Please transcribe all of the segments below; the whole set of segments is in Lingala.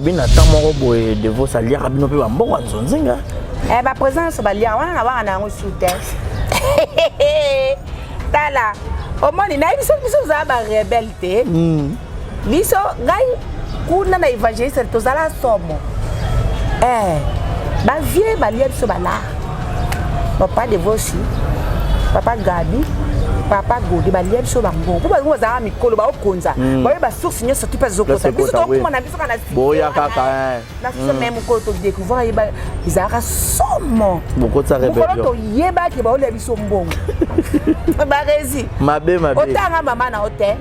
Bina tamoro boy de vos alliés rabino pe bambongo nzonzinga. Eh ba présence ba lia wana na ba na ngo shooter. Tala. O moni na biso za ba rebelle. Biso gai kuna na évangéliste tozala somo. Ba vie ba lia biso ba la. Papa de vosi. Papa Gabi. Papa Godi ba lia biso bango. Kuba ngo za mikolo ba okonza. Ba ba source nyo soki pa zokota. Biso to kuma na biso kana. Boya kaka. Na biso même ko to découvrir ba izaka somo. Boko tsa rebelle. Ko to yeba ke ba o lia biso mbongo. Ba rezi. Mabe. Otanga mama na hotel.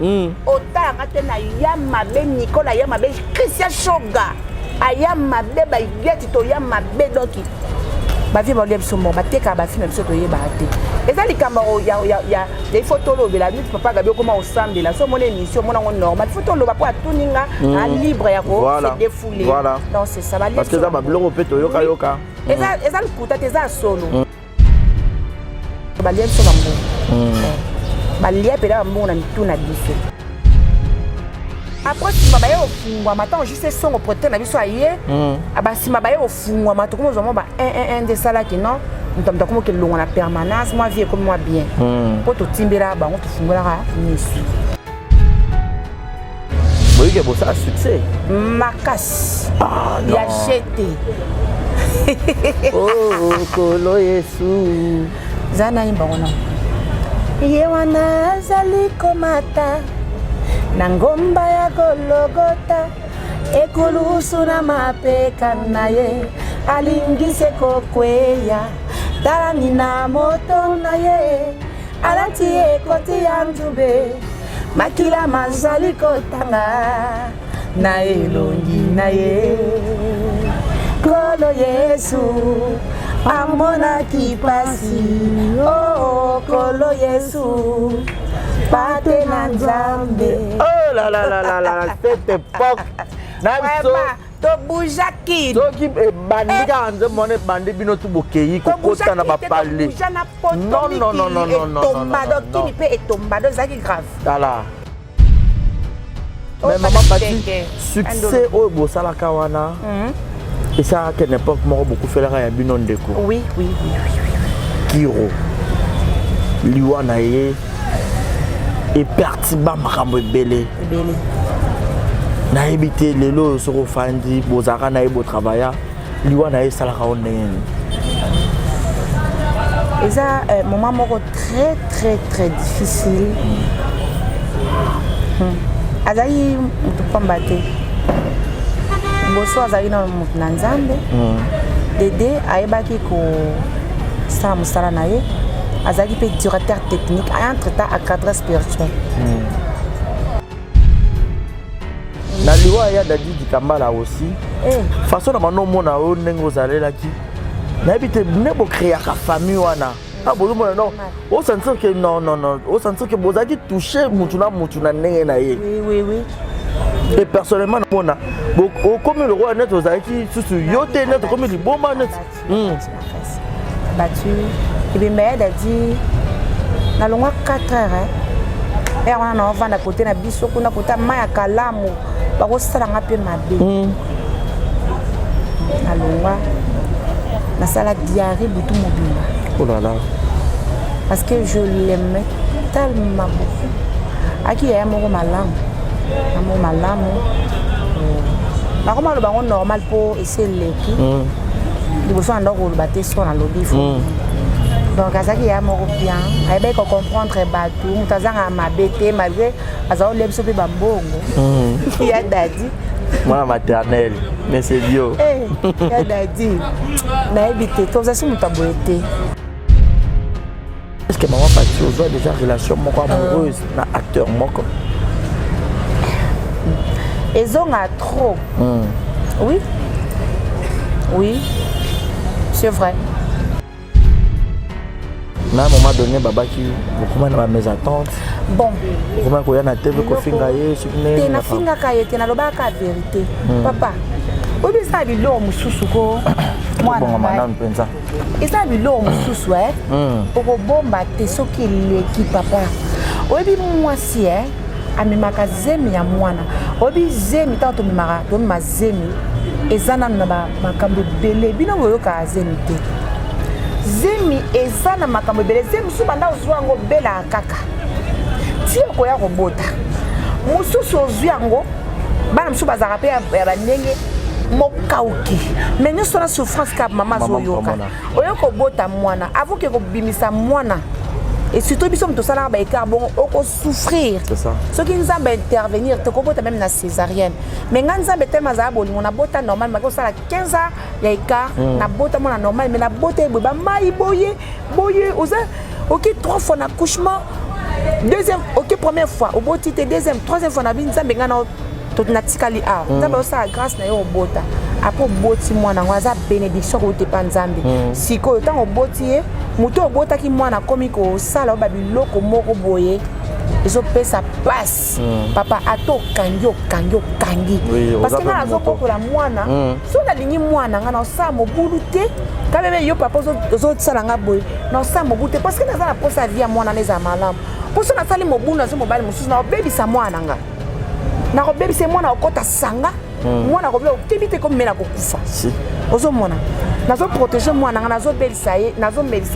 Otanga te na ya mabe Nicolas ya mabe Christian Shoga. Aya mabe ba yeti to ya mabe doki. Ba vie ba lia biso mbongo. Ba teka ba fi même biso to yeba te. Et ça, les camarades, il y a des photos, la nuit, papa Gabi, comment on semble, là, sur mon émission, mon normal, photo, le papa, tout ninga, libre, c'est défoulé. Voilà. Donc, c'est ça, va. Parce que ça va bloquer au péto, yoka yoka. Et ça, le coup, t'as ça, solo. Bah, lien sur l'amour. Bah, lien, puis là, on a tout, on a dit. Après, si ma baie au fond, maintenant, juste son au prêter, on a vu ça hier. Ah, bah, si ma baie au fond, maintenant, comment on va un des salades qui non. Nous avons que l'on a permanence, moi vie comme moi bien. Pour tout timbera, on te fungera nisu. Oui, que ça a succès. Makas. Il a jeté. Oh, Kolo Yesu. Zana imbona. Yewana zali komata. Nangomba ya Golgotha. Ekulusu na mapeka naye. Alingise kokweya. Darani na moto na ye alati ekoti ya njube makila mazali kotanga na elongi na ye Kolo Yesu amona kipasi oh Kolo Yesu pate na Nzambe. Oh là là là là là cette époque Namso to boujaki to ki bandika anze mone bandi bino tu bokeyi kokota na ba parler non tombado qui peut et tombado ça qui grave voilà mais maman Pati succès au bosala kawana et ça à quelle époque moi beaucoup fait la ya bino ndeko oui Kiro liwana ye et pertiba makambo ebele na habité lelo sur fandi bozaka na ebo travailler liwa na esalaka onene et ça moment moko très difficile azali mutu pambate boso azali na mutu na Nzambe Dede ayebaki ko sa musala na ye azali pe directeur technique entre temps à cadre spirituel. Na liwa ya dadi dikambala aussi façon na mano mona o nengo zalela ki na habite nebo créer ka famille wana ah bozo mona non o sentir que non o sentir que bozaki toucher mutuna nenge na ye oui et personnellement mona o comme le roi net ozaki susu yote net comme le bomba net battu et bien mais dadi na longa 4 heures et on a vendre à côté na biso kuna kota maya kalamu bako salanga pe mabe na longa na sala diarrhée butu mobimba oh là là parce que je l'aimais tellement beaucoup aki ya moko malamu na koma lo bango normal po essayer leki liboso anda ko baté so na lobby donc azaki ya moko bien ayebe ko comprendre batu mutazanga mabete malgré azao lebso pe bambongo ya dadi moi maternelle mais c'est bio ya dadi na ebité tozasi mutaboete. Est-ce que maman Pati ozo déjà relation moko amoureuse na acteur moko ezonga trop oui c'est vrai. Na un moment donné baba qui beaucoup na mes attentes bon comment ko ya na TV ko finga ye te na finga ka ye te na loba ka vérité papa obi sa bilo mususu ko mwana bon mama mpenza esa bilo mususu oko bomba te soki leki papa obi mwasi amemaka zemi ya mwana obi zemi ta to mimaka to mazemi ezana na makambo belé bino boyoka zemi te zemi ezana makambo belé zemi su banda ozwango bela kaka ti okoya kobota mosusu ozwi yango bana mosusu bazaka mpe ya bandenge mokauki mais nyonso na souffrance ka mama azoyoka oyo kobota mwana avoke kobimisa mwana et surtout biso moto osalaka baécart bongo okosouffrir soki nzambe intervenir tokobota même na césarienne mais nga nzambe tellement azala bolingo nabota normal maki osala 15 heures ya écart nabota mwana normal mais nabota eboye bamai boye oza oki 3 fois d'accouchement deuxième ok première fois oboti te deuxième troisième fois na bi nzambe nga na tikali a nzambe osala grâce na yo obota après oboti mwana ngo aza bénédiction ko te pa nzambe sikoyo ntango oboti ye moto obotaki mwana komi kosala oba biloko moko boye ezopesa pasi papa ato okangi parce que nga nazobokola mwana so nalingi mwana nga na osala mobulu te kameme yo papa ozosala nga boye na osala mobulu te parce que naza na posa vie ya mwana na ezala malamu poso nasali mobulu nazo mobali mosusu na obebisa mwana nga na kobebisa mwana okota sanga mwana kobela okebi te komela kokufa ozomona nazoprotege mwana nga nazobelisa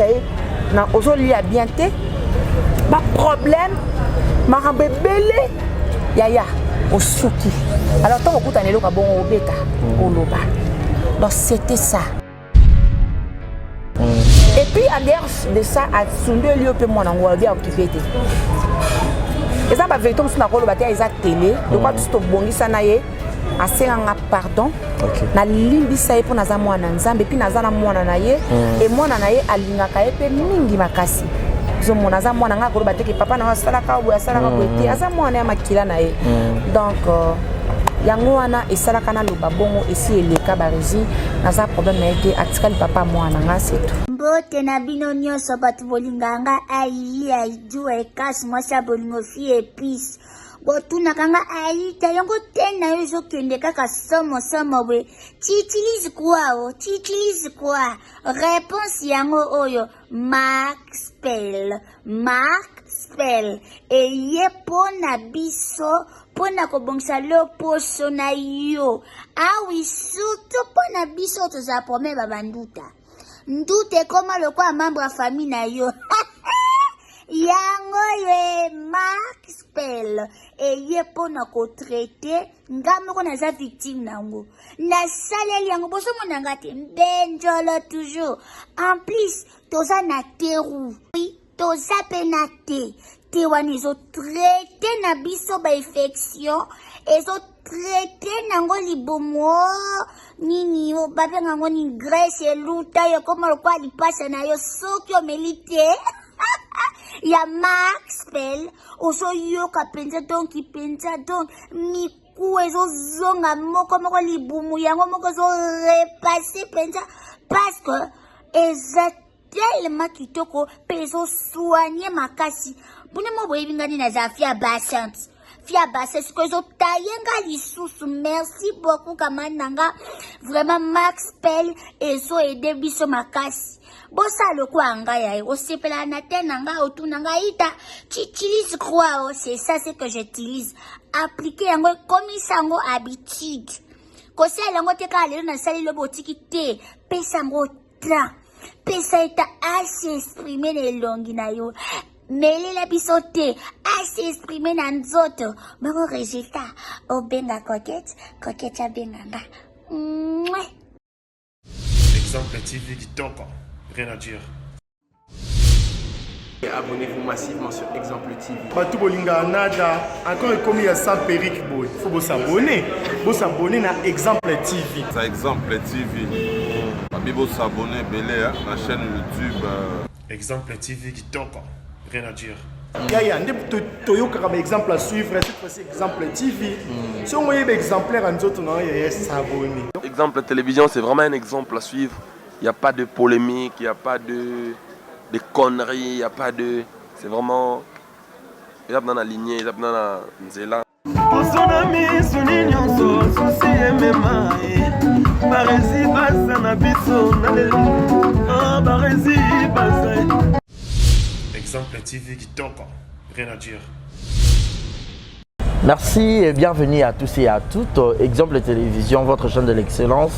ye na ozolia bien te baproblème makambo ebele yaya osuki alors ntango okutana eloko bongo obeta oloba donc c'était ça et puis en dehors de ça asundu elio mpe mwana ngo abi occupé te eza bavérité mosusu nakoloba te eza télé lokwa tusi tobongisa na ye asenganga pardon nalimbisa ye mpo naza mwana nzambe epuis naza na mwana na ye e mwana na ye alingaka ye mpe mingi makasi ozomona aza mwana nga akoloba teke papa na asalaka boye asalaka boye te aza mwana ya makila na ye donc yango wana esalaka naloba bongo esi eleka baregi naza problème na ye te atikali papa mwana nga setu mbote na bino nyonso bato bolinganga ayi aidu ekasi mwasi ya bolingo fi epise botunaka nga aita yango te na yo ezokende kaka somo bwe tiutilise quoi réponse yango oyo Mark Spell eye mpo na biso mpo na kobongisa loposo na yo awi surtout mpo na biso tozala prome babanduta nduta ekoma lokwa membre ya famille na yo yango ye Mark Spell eye mpo na kotraite nga moko naza victime nango nasaleli yango bozomona nga te mbenjolo toujours en plus toza na teru toza mpe na te wana ezotraite na biso bainfection ezotraite nango libumu nini babenga yango ni graisse eluta yo koma lokwa lipasa na yo soki omeli te ya Mark Spell ozoyoka penza donc miku ezozonga moko libumu yango moko ezorepase penza parce que eza tellement kitoko mpe ezosoigne makasi bune mo boyebi ngani naza fia basante sikoyo ezotayenga lisusu merci beaucoup kamani nanga vraiment Mark Spell ezoede biso makasi bosala lokwa nga yaye osepela na te na nga otuna nga ita tutilise quoi c'est ça c'est que j'utilise appliquer yango ekomisa yango habitude kosala yango te kaka lelo nasali lobo otiki te pesa yango tra pesa eta assez exprime na elongi na yo melela biso te assez exprime na nzoto bongo résultat obenga coquette abenganga Exemple TV Kitoko, rien à dire. Abonnez-vous massivement sur Exemple TV. Batou Bolinga Nada, encore commis à sans périque boy. Faut vous s'abonner. Vous s'abonner à Exemple TV. C'est Exemple TV. Vous s'abonner belé à la chaîne YouTube. Exemple TV Kitoko, rien à dire. Yaya, Toyoka comme exemple à suivre, cette fois-ci Exemple TV. Si on voyait exemplaire en autres, on va s'abonner. Exemple télévision, c'est vraiment un exemple à suivre. Il n'y a pas de polémique, il n'y a pas de conneries, il n'y a pas de... C'est vraiment... Il y a dans la lignée, il y a dans la nzela. Exemple TV Kitoko, rien à dire. Merci et bienvenue à tous et à toutes. Exemple de télévision, votre chaîne de l'excellence.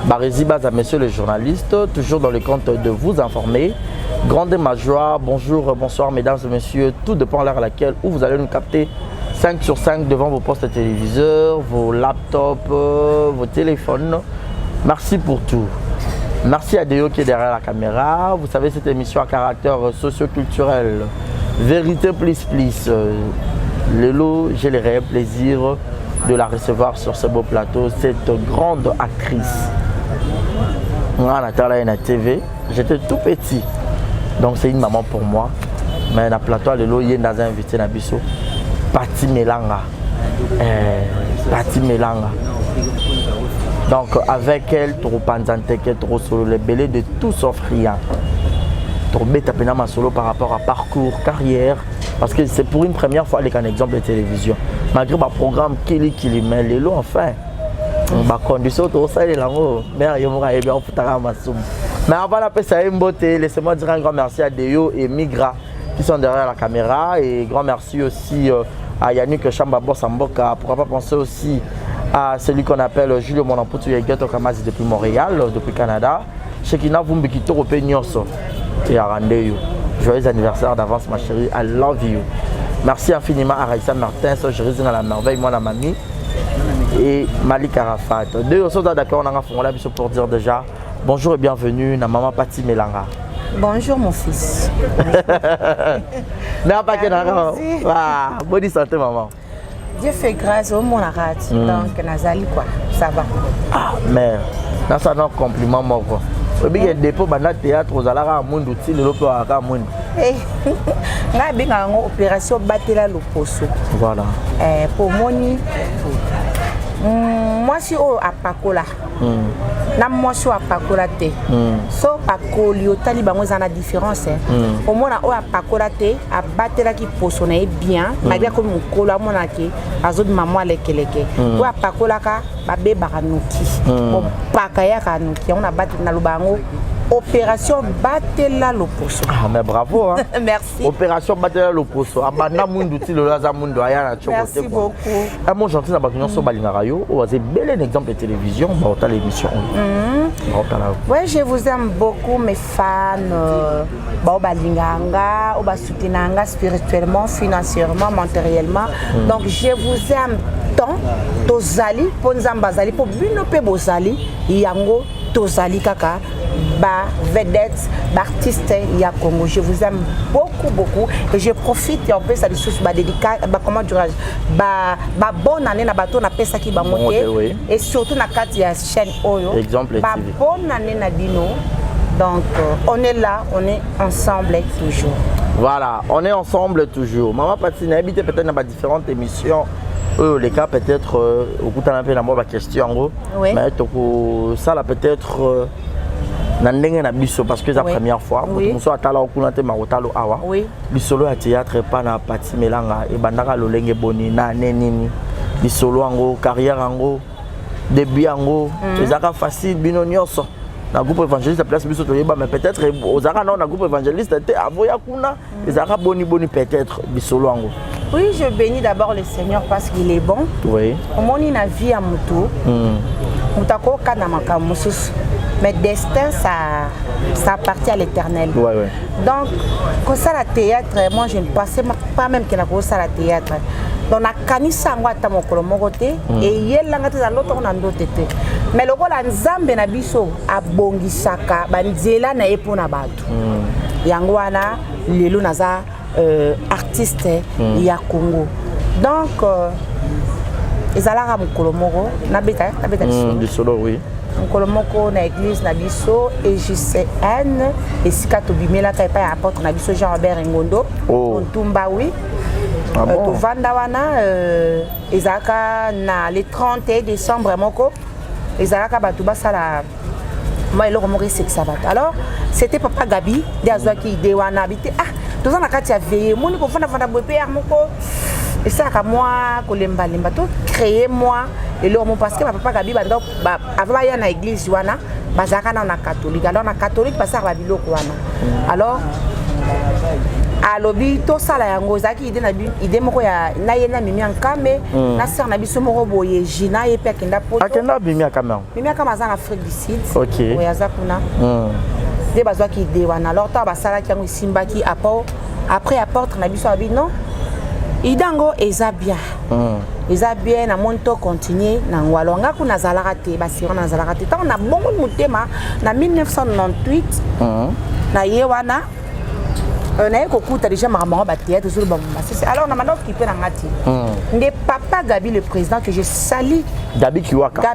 Barési Baza, messieurs les journalistes, toujours dans le compte de vous informer. Grande ma joie, bonjour, bonsoir mesdames et messieurs, tout dépend de l'heure à laquelle où vous allez nous capter 5 sur 5 devant vos postes téléviseurs, vos laptops, vos téléphones. Merci pour tout. Merci à Déo qui est derrière la caméra. Vous savez, cette émission à caractère socio-culturel. Vérité plus. Lélo, j'ai le réel plaisir de la recevoir sur ce beau plateau, cette grande actrice. Moi, Nathalie na TV, j'étais tout petit, donc c'est une maman pour moi. Mais na plateau Lélo, il y a dans un invité na biso, Pati Melanga. Pati Melanga. Donc avec elle, trop panzante, trop solo, les belés de tout sauf rien. Trop bête à ma solo par rapport à parcours, carrière. Parce que c'est pour une première fois avec un exemple de télévision. Malgré mon programme Kili mais Lélo enfin. Ma condition tout ça est là mais avant la ça une beauté, laissez-moi dire un grand merci à Déo et Migra qui sont derrière la caméra et grand merci aussi à Yannick Chamba Bossamboka. Pourquoi pas penser aussi à celui qu'on appelle Julio Monamputu Yegeto Kamasi depuis Montréal, depuis Canada. Shekina Vumbikito Openyoso et à Randeyo. Joyeux anniversaire d'avance ma chérie, I love you. Merci infiniment à Raïssa Martin, je résine à la merveille, moi la mamie et Malik Arafat. Deux autres d'accord, on a fait la mission pour dire déjà bonjour et bienvenue à maman Pati Melanga. Bonjour mon fils. Bonne santé maman. Dieu fait grâce au mon arrête, donc Nazali quoi, ça va. Ah mère, ça c'est un compliment moi quoi. Il y a des dépôts dans le théâtre, aux alara monde outil le lopo à monde. Nga binga ngo opération batela loposo. Voilà. Pour moni moi si o apakola. Na moi si o apakola te. So pakoli o tali bango za na différence. Au mona o apakola te abatela ki poso na bien, malgré comme mokolo amona ke azodi maman lekeleke. O apakola ka babe baranuki. O pakaya kanuki on a battu na lubango. Opération Batela Loposo. Ah mais bravo hein. Merci. Opération Batela Loposo. Abanda mundu ti loza mundu aya na choko. Merci beaucoup. Ah mon gentil na bakinyo so balingara yo, o c'est bel exemple de télévision, ba ota l'émission. Ouais, je vous aime beaucoup mes fans. Ba balinganga, o ba soutenanga spirituellement, financièrement, matériellement. Donc je vous aime tant tozali ponzamba zali po bino pe bozali yango tozali kaka. Ba vedette, ba artiste ya Congo. Je vous aime beaucoup et je profite en plus à des choses ba dédicace ba comment dirais ba bonne année na bato na pesa ki ba monter et surtout na carte ya chaîne Oyo. Exemple ba bonne année na bino. Donc on est là, on est ensemble toujours. Voilà, on est ensemble toujours. Maman Pati n'a habité peut-être dans différentes émissions. Les cas peut-être au coup t'as un peu la mauvaise question mais ça là peut-être Nandenge na biso parce que c'est la première fois. Muso atala okunate marotalo awa. Bisolo ya théâtre pas na Pati Melanga et bandaka lolenge boni na nenini. Bisolo ango carrière ango début ango ezaka facile bino nyonso. Na groupe évangéliste place biso toyeba mais peut-être ozaka na groupe évangéliste te avoya kuna ezaka boni peut-être bisolo ango. Oui, je bénis d'abord le Seigneur parce qu'il est bon. Oui. Au monde il a vie à mutu. Mutako kana makamusus. Mais destin, ça appartient à l'Éternel. Donc, quand ça la théâtre, moi je ne pensais pas même qu'il y a ça la théâtre. Donc, na kanisa ngwata mokolo mokote et yella ngata za loto na ndote te. Mais le rôle nzambe na biso abongisaka banzela na epona bato. Yango wana lelo naza artiste ya Congo. Donc ezalaka mokolo moko na beta du solo oui. Moko na église na biso et JCN et sikato bimela ka pa apôtre na biso Jean-Robert Ngondo Ntumba oui. To vanda wana ezaka na le 31 décembre moko ezaka batu basala moi eloko moko sexa bato. Alors c'était papa Gabi de azwaki idée wana habité toza na kati ya veillé moni ko fanda bope moko et ça ka moi kolemba lemba to créer moi et là parce que papa Gabi bando avant ya na église wana bazaka na catholique. Alors na catholique passer ba biloko wana. Alors alobi to sala yango zaki ide moko ya na yena mimi ankame na sœur na biso moko boye Gina ye pe akenda poto akenda mimi akama za en Afrique du Sud OK oya za kuna de bazwa ki ide wana alors ta basala ki yango isimbaki après apporte na biso abi non idango eza bien na monto continuer na ngwalonga kuna zalaka te basira na zalaka te tant na bongo mutema na 1998 na ye wana na ye kokuta déjà makambo ba théâtre sur ba masisi alors na mando qui peut na ngati nde papa Gabi le président que je salue Gabi Kiwaka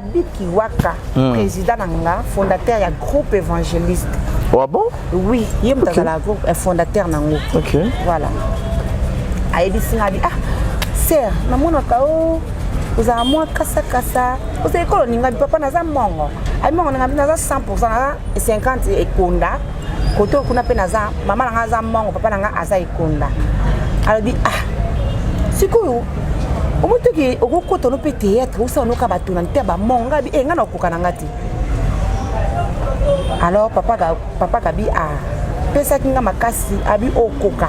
président nanga fondateur ya groupe évangéliste. Oh bon? Oui, il est dans la groupe fondateur nango. OK. Voilà. Ayebi singa di sœur na mona kao uza mwa kasa uza ekolo ninga papa naza mongo. Ai mongo nga naza 100% na 50 ekonda. Koto kuna pe naza mama nanga za mongo papa nanga aza ekonda. Alobi sikoyo omotoki okokota no pe théâtre usa no ka batuna nte ba monga bi nga na koka ngati. Alors papa Gabi pesa kinga makasi abi okoka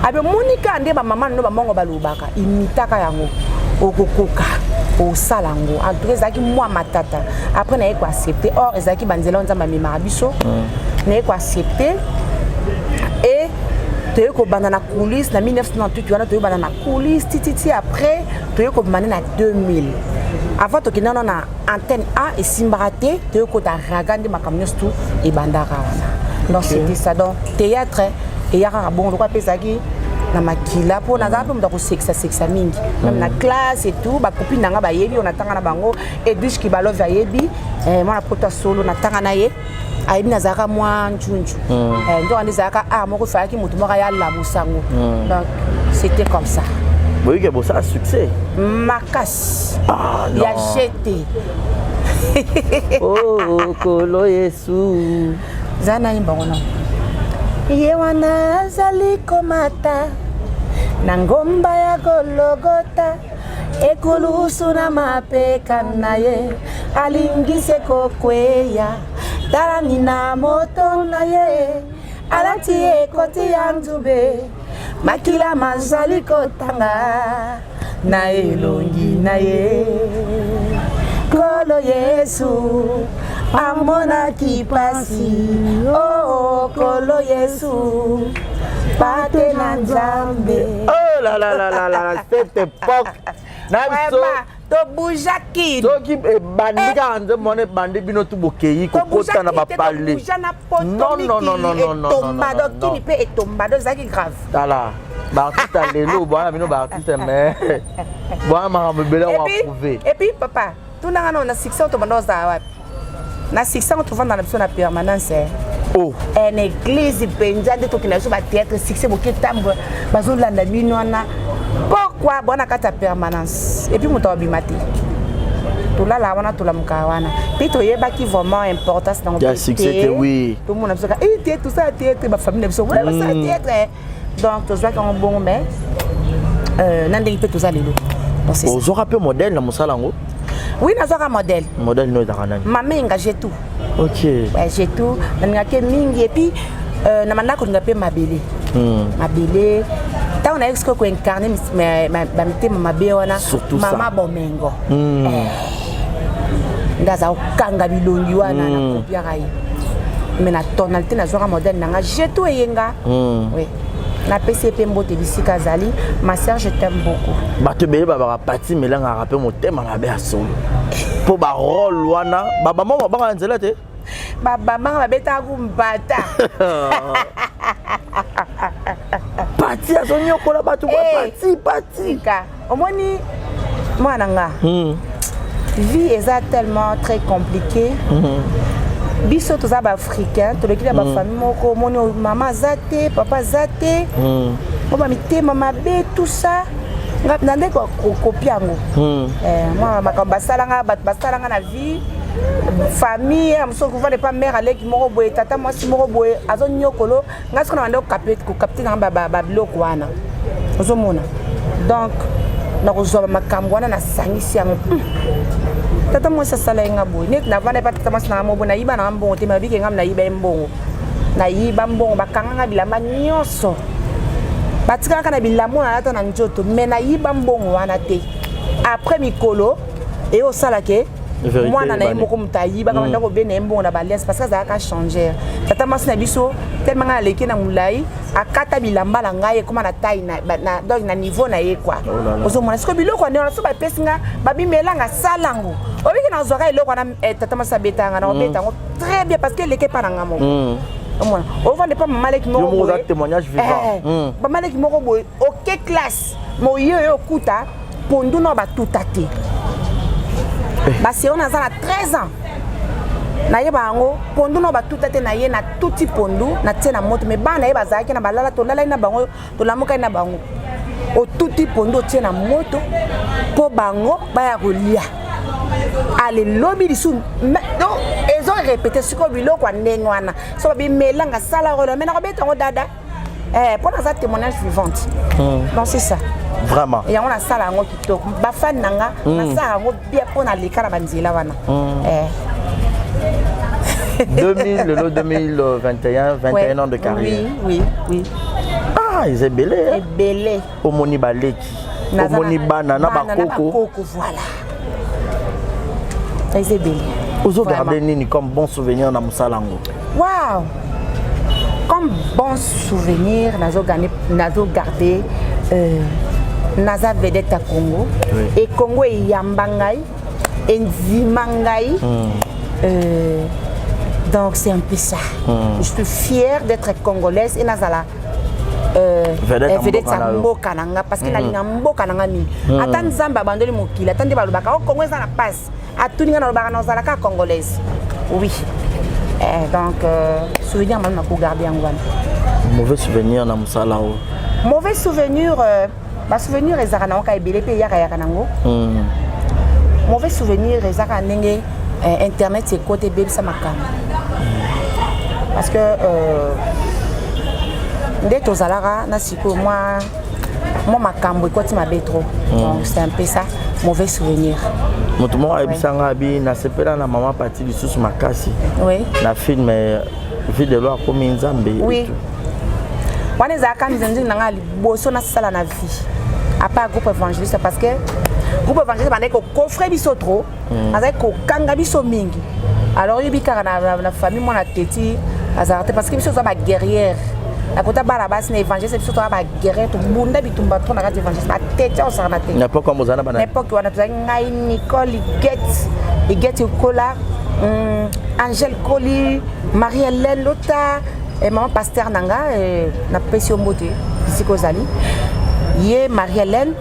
abi monika nde ba mama no ba mongo balubaka imitaka yango okokoka osalango en tout cas zaki moi matata après na eko accepter or ezaki banzela nzamba mema biso na eko accepter et toye ko banda na coulisse na 1998 wana toye banda na coulisse titi après toye ko banda na 2000 avant to kinana na antenne A et Simbarate toye ko ta ragande makamnyos tout et bandara wana donc c'était ça donc théâtre et yaka bon quoi pesaki na makila po na zapo mutako sexa mingi même na classe et tout ba copine nanga ba yebi on atanga na bango et dish ki balove yebi moi poto solo na tanga na ye ayebi na zaka mwa njunju ndo andi zaka moko faki mutu moko ya la musango donc c'était comme ça. Oui que bon ça succès makas ya jeté oh kolo Yesu zana imbona yewana zali komata na ngomba ya Golgota ekulusu na mapeka naye alingise kokweya tarani na moto naye alati ekoti ya nzube makila mazali kotanga na elongi naye Kolo Yesu amona kipasi oh Kolo Yesu pate na Nzambe. Oh là là là là là cette époque na biso to bujaki to ki bandika nze mone bandi bino tu bokeyi kokota na ba parler non tombado kini pe etombado zaki grave voilà ba artiste lelo bwana bino ba artiste mais bwana makambo bele wa prouver et puis papa tout na na 600 to bando za wapi na 600 to vendre na biso na permanence oh en église penja de to kina so ba théâtre succès boki tambo bazo landa bino na pourquoi bona kata permanence et puis muto bimati to la la wana to la mukawana puis to yeba ki vraiment importance dans le succès oui tout monde ça et tout ça théâtre ba famille biso ouais ça théâtre donc to soit comme bon mais nande peut tout ça lelo donc c'est aux rappel modèle na musalango. Oui, nous avons un modèle. Modèle nous d'Aranani. Maman engagé tout. OK. Ouais, j'ai tout. Nous avons mingi et puis nous avons un peu mabélé. Mabélé. Tant on a exclu qu'on incarne mais ma béona. Surtout ça. Maman bomengo. Ndaza okanga bilongi wana na kopia rai. Mais na tonalité na zora modèle nanga j'ai tout yenga. Oui. Na PCP mbote bisika zali ma sœur je t'aime beaucoup bato bele baba parti melanga rappel mon thème na ba solo po ba rôle wana baba mama banga nzela te baba mama beta kumbata parti azonyo kola bato parti ka omoni mwana nga vie est tellement très compliquée biso toza ba africain to lekila ba famille moko moni mama zate papa zate ba mitema mabe tout ça ngapna ndeko kopiango moi makamba salanga bat basalanga na vie famille amso ko vale pas mère aleki moko boye tata moi si moko boye azo nyokolo ngasko na ndeko capter na ba biloko wana ozomona donc na kozwa makambo wana na sangisi yango tata moi ça salenga boy nek na vana pa tata mas na mo bona iba na mbongo te mabike ngam na iba mbongo na iba mbongo bakanga bilamba nyonso batika kana bilamo na lata na njoto mais na yiba mbongo wana te après mikolo et au salake mwana na yemoko mutayiba kama ndako bene mbongo na balès parce que ça a changé tata masi na biso tellement aleki na mulai akata bilamba la ngai comme na taille na donc na niveau na ye quoi ozo mona siko biloko na so ba pesinga babimela nga salango obiki na zoka eloko na tata masi betanga na obetango très bien parce que leke pa na ngamo on va ne pas maleki moko témoignage vivant ba maleki moko boy OK classe mo yo kuta pondu no ba tutate basi on a 13 ans na ye bango pondu no ba tutate na ye na tuti pondu na tena moto mais bana ye bazaki na balala to lala na bango to lamuka na bango o tuti pondu tena moto po bango ba ya kolia ale lobi disu donc ils ont répété ce ko biloko kwa ndengwana so bi melanga sala ro mais na ko betongo dada pour ça témoignage vivante donc c'est ça vraiment et on a ça là ngo kitoko ba fan nanga na ça ngo bien pour na likala banzila wana 2021 21 ans de carrière oui ah ils est belé au moni baleki au moni bana na bakoko voilà ils est belé aux autres garder nini comme bon souvenir na musalango waouh comme bon souvenir nazo garder naza vedette à Congo et Congo et Yambangai et Nzimangai donc c'est un peu ça je suis fière d'être congolaise et nazala vedette à mboka nanga parce que nalinga mboka nanga mi ata nzamba bandoli mokili ata nde balobaka o Congo eza na passe atuninga na lobaka na ozalaka congolaise oui donc souvenir maintenant pour garder en wana mauvais souvenir na musala o mauvais souvenir ba souvenir ezaka na ka ebele pe yaka nango mauvais souvenir ezaka ndenge internet c'est côté bebisa makama parce que nde tozalaka na siko moi makambo ekoti mabe trop donc c'est un peu ça mauvais souvenir moto mo ayebisanga bi na sepela na mama parti lisusu makasi oui na film vidéo akomi nzambe oui wana ezalaka nzanzi nanga liboso na sala na vie à part groupe évangéliste parce que groupe évangéliste bandeko coffre biso trop azai ko kanga biso mingi alors yebi kaka na famille mona teti azarte parce que biso za ba guerrière à côté bala bas na évangéliste biso za ba guerrière to bunda bitumba to na ka évangéliste ba teti o sara na teti n'importe comment zana bana n'importe wana to ngai Nicole Get Kola Angèle Koli Marie-Hélène Lota et maman pasteur nanga na pesio mbote bisiko zali ye Marie-Hélène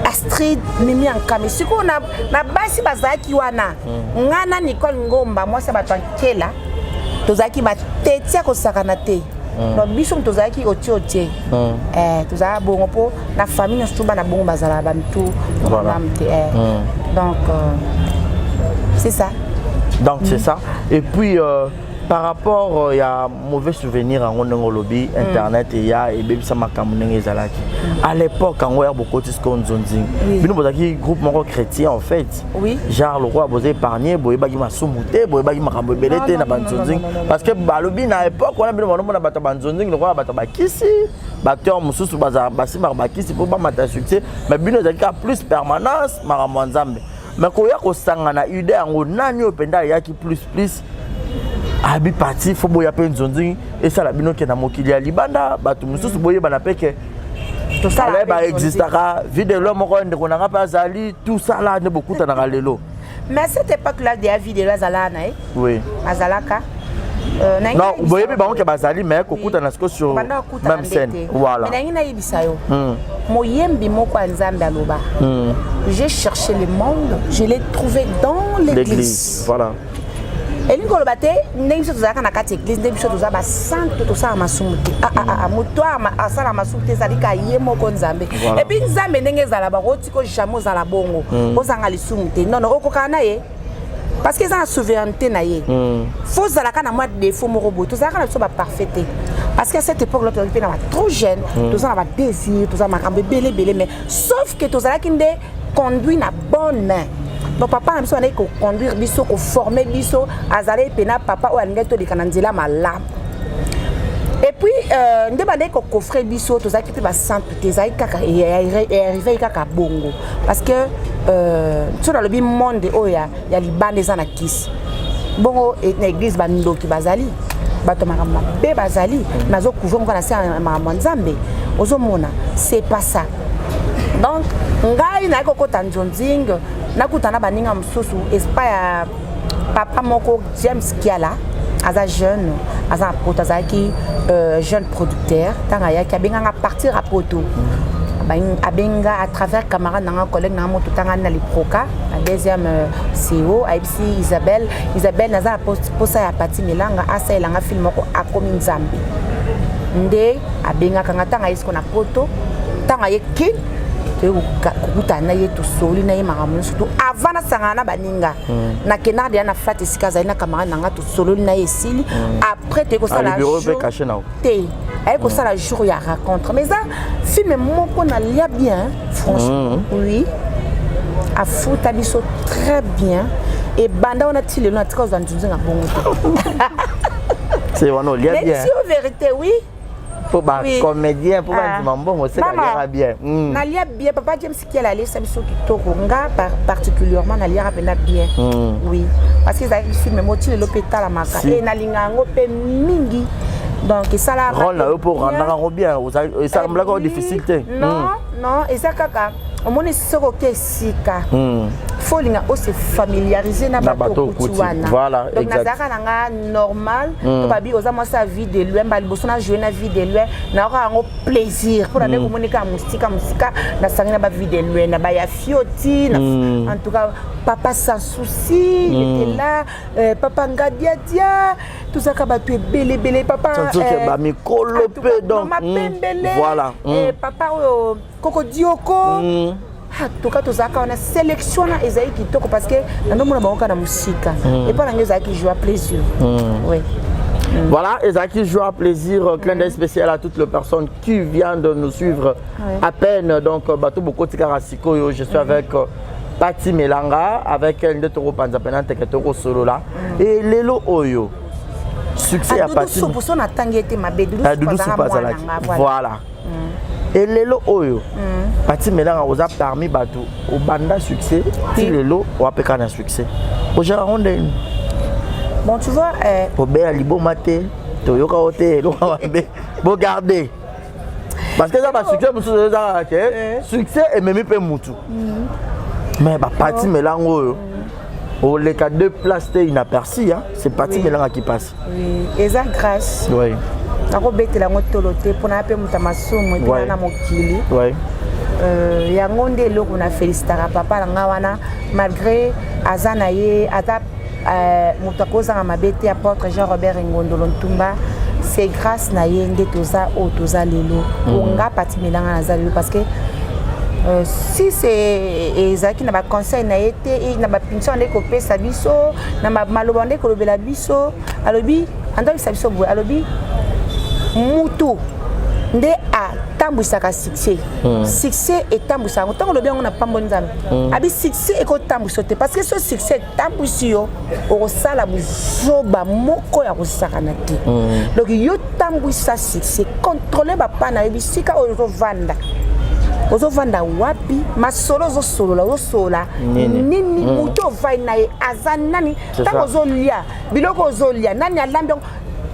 Astrid Mimi Ankame siko na basi bazaki wana ngana Nicole Ngomba moi ça batwankela tozaki batetia ko sakana te no biso tozaki otie tozaka bongo po na famille na stuba na bongo bazala bantu donc c'est ça c'est ça et puis par rapport il y a mauvais souvenir en lobby internet et il y a bebisa makambo ndenge ezalaki à l'époque quand on a beaucoup de skonzonzi bino bozaki groupe moko chrétien en fait oui genre le roi bozé épargné boye bagi masumuté boye bagi makambo belete na banzonzi parce que balobi na époque on a bino mona bato banzonzi le roi bato bakisi bateur mususu baza basimba bakisi pour ba mata succès mais bino ezalaki plus permanence makambo nzambe mais ko ya ko sangana idée yango nani openda yaki plus abi parti faut boya pe nzonzi et ça la bino ke na mokili ya libanda bato mususu boye bana peke tout ça là existera vidéo moko ndeko nanga pa zali tout ça là ne beaucoup na lelo mais cette époque là des vidéos azala na oui azalaka non boye ba ke bazali mais kokuta na siko sur même scène voilà mais na yibisa yo moyembi moko nzambe aloba j'ai cherché le monde je l'ai trouvé dans l'église voilà elingo lobate ndenge biso tozalaka na kati église ndenge biso tozala basante tosala masumu te moto asala masumu te ezalika ye moko nzambe epuis nzambe ndenge ezala bakoti ko jamais ozala bongo ozanga lisumu te nono okokana na ye parce que eza na souveraineté na ye fo ozalaka na mwa défaut moko boye tozalaka na biso baparfait te parce que à cette époque là tozalaki mpe na trop jeune tozala na badésir tozala makambo ebelebele mais sauf que tozalaki nde conduit na bonne main. Donc papa a besoin de conduire biso, de former biso, azale pena papa ou alinga to de kananzela malam. Et puis nde bandai ko coffrer biso to zaki pe ba simple te zaki kaka et arrivé kaka bongo parce que sur dans le bi monde oya ya libande za na kisi bongo na église bandoki bazali bato makamba be bazali nazo couvrir ngana se makamba nzambe ozomona c'est pas ça donc ngai na ko kota njonzing nakutana baninga mususu espaya papa moko James Kiala aza jeune aza poto azaki jeune producteur tanga yaki abenga partir à poto abenga à travers camarade nanga collègue na moto tanga na liproka la deuxième CEO IBC Isabelle naza posa ya Pati Milanga asa elanga film moko akomi nzambe nde abenga kanga tanga isko na poto tanga yeki kokutana ye tosoli na ye makambo surtout avant na sangana baninga na kenarde na flat esika zali na camarade nanga tosololi na ye esili après te kosala jour te aye kosala jour ya rencontre mais ça film moko na lia bien franchement oui a futa biso très bien et banda on a tilé na tika za ntunzinga bongo c'est vraiment lia bien mais si en vérité oui pour ba comédien pour ba mbongo c'est la bien na lia bien papa James Kiala allait ça biso kitoko nga particulièrement na lia rapena bien oui parce que ça film moti le pétala la maka et na linga ngo pe mingi donc ça la rôle là pour rendre bien ça semble encore difficile non et ça kaka au moins c'est que sika faut linga se familiariser na bato kutiwana voilà donc na zaka nanga normal to babi oza moi sa vie de lui mbali bosona jouer na vie de lui na ko ngo plaisir pour aller communiquer musika na sangina ba vie de lui na ba ya fioti en tout cas papa sans souci il était là papa ngadiadia tout ça ka ba tu belé papa ba mikolo pe donc voilà papa Koko Dioko en tout cas tous on a sélectionné Esaïe Kitoko parce que nous avons beaucoup de musique et pas Esaïe qui joue à plaisir oui. Voilà, Esaïe qui joue à plaisir, clin d'œil spécial à toutes les personnes qui viennent de nous suivre à peine. Donc, Bato Boko Tikarasiko, je suis avec Pati Milanga, avec Ndetoro Panzapena Teketoko Solo là, et Lelo Oyo. Succès à Pati. Voilà. Et Lelo Oyo, Pati Milanga oza parmi Bato, au banda succès, si Lelo ou apeka na succès. Aujourd'hui, bon, tu vois, pour bien libo maté, toyoka oté, bon garder. Parce que ça va succès, succès et même peu moutou. Mais bah Pati Milanga, au les cas de place inaperçu, c'est Pati Milanga qui passe. Oui, et ça grâce. Oui. nakobete la ngotolote pona pe mutamasomo et na mokili yango nde eloko na félicitaka papa na nga wana malgré aza na ye ata moto akozanga mabe te apôtre Jean-Robert Ngondolo Ntumba c'est grâce na ye nde toza oyo toza lelo onga Pati Milanga naza lelo parce que si c'est ezalaki na baconseil na ye te na bapinso nde kopesa biso na maloba nde kolobela biso alobi andobisa biso boye alobi mutu nde atambwisaka succès succès etambwisaka ntango olobi yango na pambo nzambe abi succès ekotambwisa te parce que ce succès etambwisi yo okosala buzoba moko ya kosaka na te donc yo tambwisa succès contrôle bapana yebi sika oyo ozovanda wapi masolo ozosolola nini mutu ovai na ye aza nani ntango ozolia biloko ozolia nani alambi yango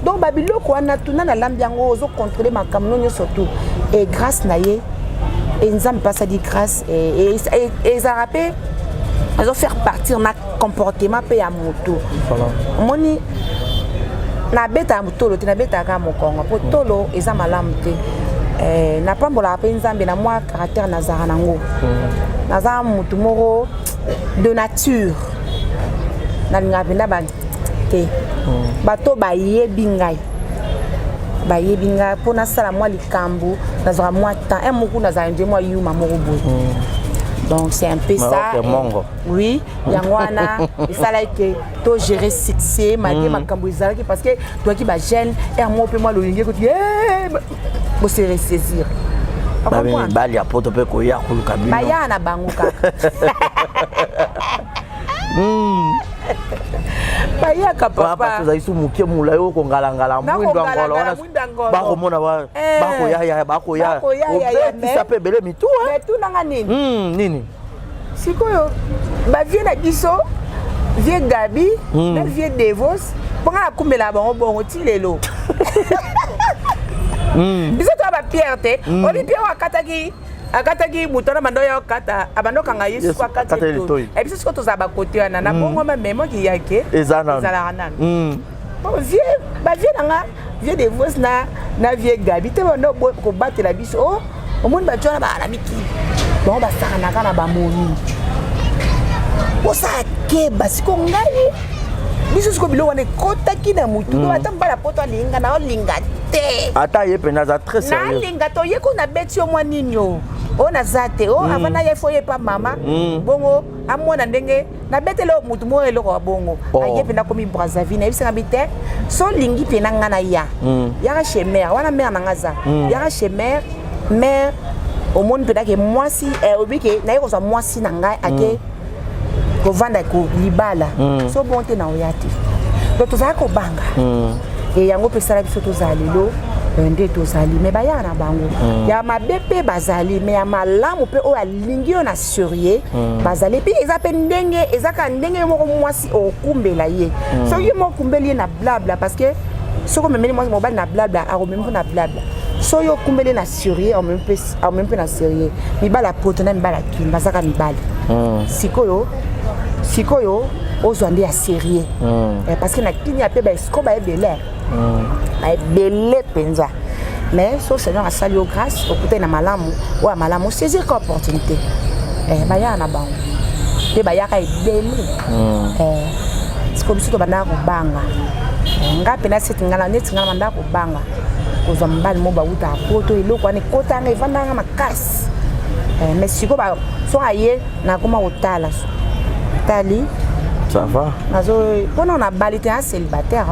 donc babiloko wana tuna na lambi yango ozo contrôler makambo surtout et grâce na ye et nzambe passa dit grâce et ça rappelle ils faire partir na comportement pe ya moto moni na beta mutolo te na beta ka mokongo po tolo eza malamu te na pambola pe nzambe na moi caractère nazara nango naza mutu moko de nature na ngapenda ba te bato bayebi ngai pour nasala moi likambo nazara moi temps un moko nazara nje moi yuma moko boy donc c'est un peu ça oui yangwana et ça là que to gérer succès malgré makambo ezalaki parce que toi qui ba jeune et moi pe moi lolinge ko bo se ressaisir bali ya poto pe ko ya kuluka bino baya na bango kaka bayaka papa tozali su moke molai oyo kongalangala mwindo ya ngolo wana bakomona bakoya obetisa mpe ebele mituwa tunanga nini nini sikoyo bavie na biso vie Gabi na vie Devos mponga na kumbela bango bongo ti lelo biso to bapierre te obi pierre akataki moto na bando ya okata abando kanga yesu kwa kati to et biso siko tozala bakote wana na bongo mamemo ki yake ezalaka nanu vie bavie nanga vie Devos na vie Gabi te bando kobatela biso o omoni bato wana baalamiki bango basakanaka na bamoni osala keba siko ngai biso siko biloko wana ekotaki na motu ata mbala poto alinga na olinga te ata ye mpe naza très sérieux nalinga to ye ko na beti yo mwa nini o naza te avant na ye fo ye pa mama bongo amona ndenge na betele motu mo eloko wa bongo aye mpe nakomi Brazzaville nayebisanga bi te so lingi mpe na nga na ya yaka chez mère wana mère na nga za yaka chez mère omoni mpe dake mwasi obike naye kozwa mwasi na ngai ake kovanda ko libala so bon te na oya te donc tozala kobanga e yango mpe esala biso tozala lelo nde tozali me bayaka na bango ya mabe mpe bazali me ya malamu mpe oyo alingi yo na serie bazali mpe eza mpe ndenge ezaka ndenge moko mwasi okumbela ye soki yo moko okumbeli ye na blabla parce que soko omemeli mwasi mobali na blabla akomemi mpo na blabla so yo okumbeli na serie amemi mpe na serie mibala poto na mibala kini bazaka mibali sikoyo ozwa nde ya serie parce que na kini ya mpe baesiko baebele baebele mpenza mais so seigneur asali yo grâce okutani na malamu oyo malamu osaisir ka opportunité bayaka na bango mpe bayaka ebele siko biso tobandaka kobanga nga mpe neti ngana bandaka kobanga kozwa mobali mo bautaka poto eloko wana ekotanga evandanga makasi mais siko soki aye nakoma kotala tali ça va mpona on a balité un célibataire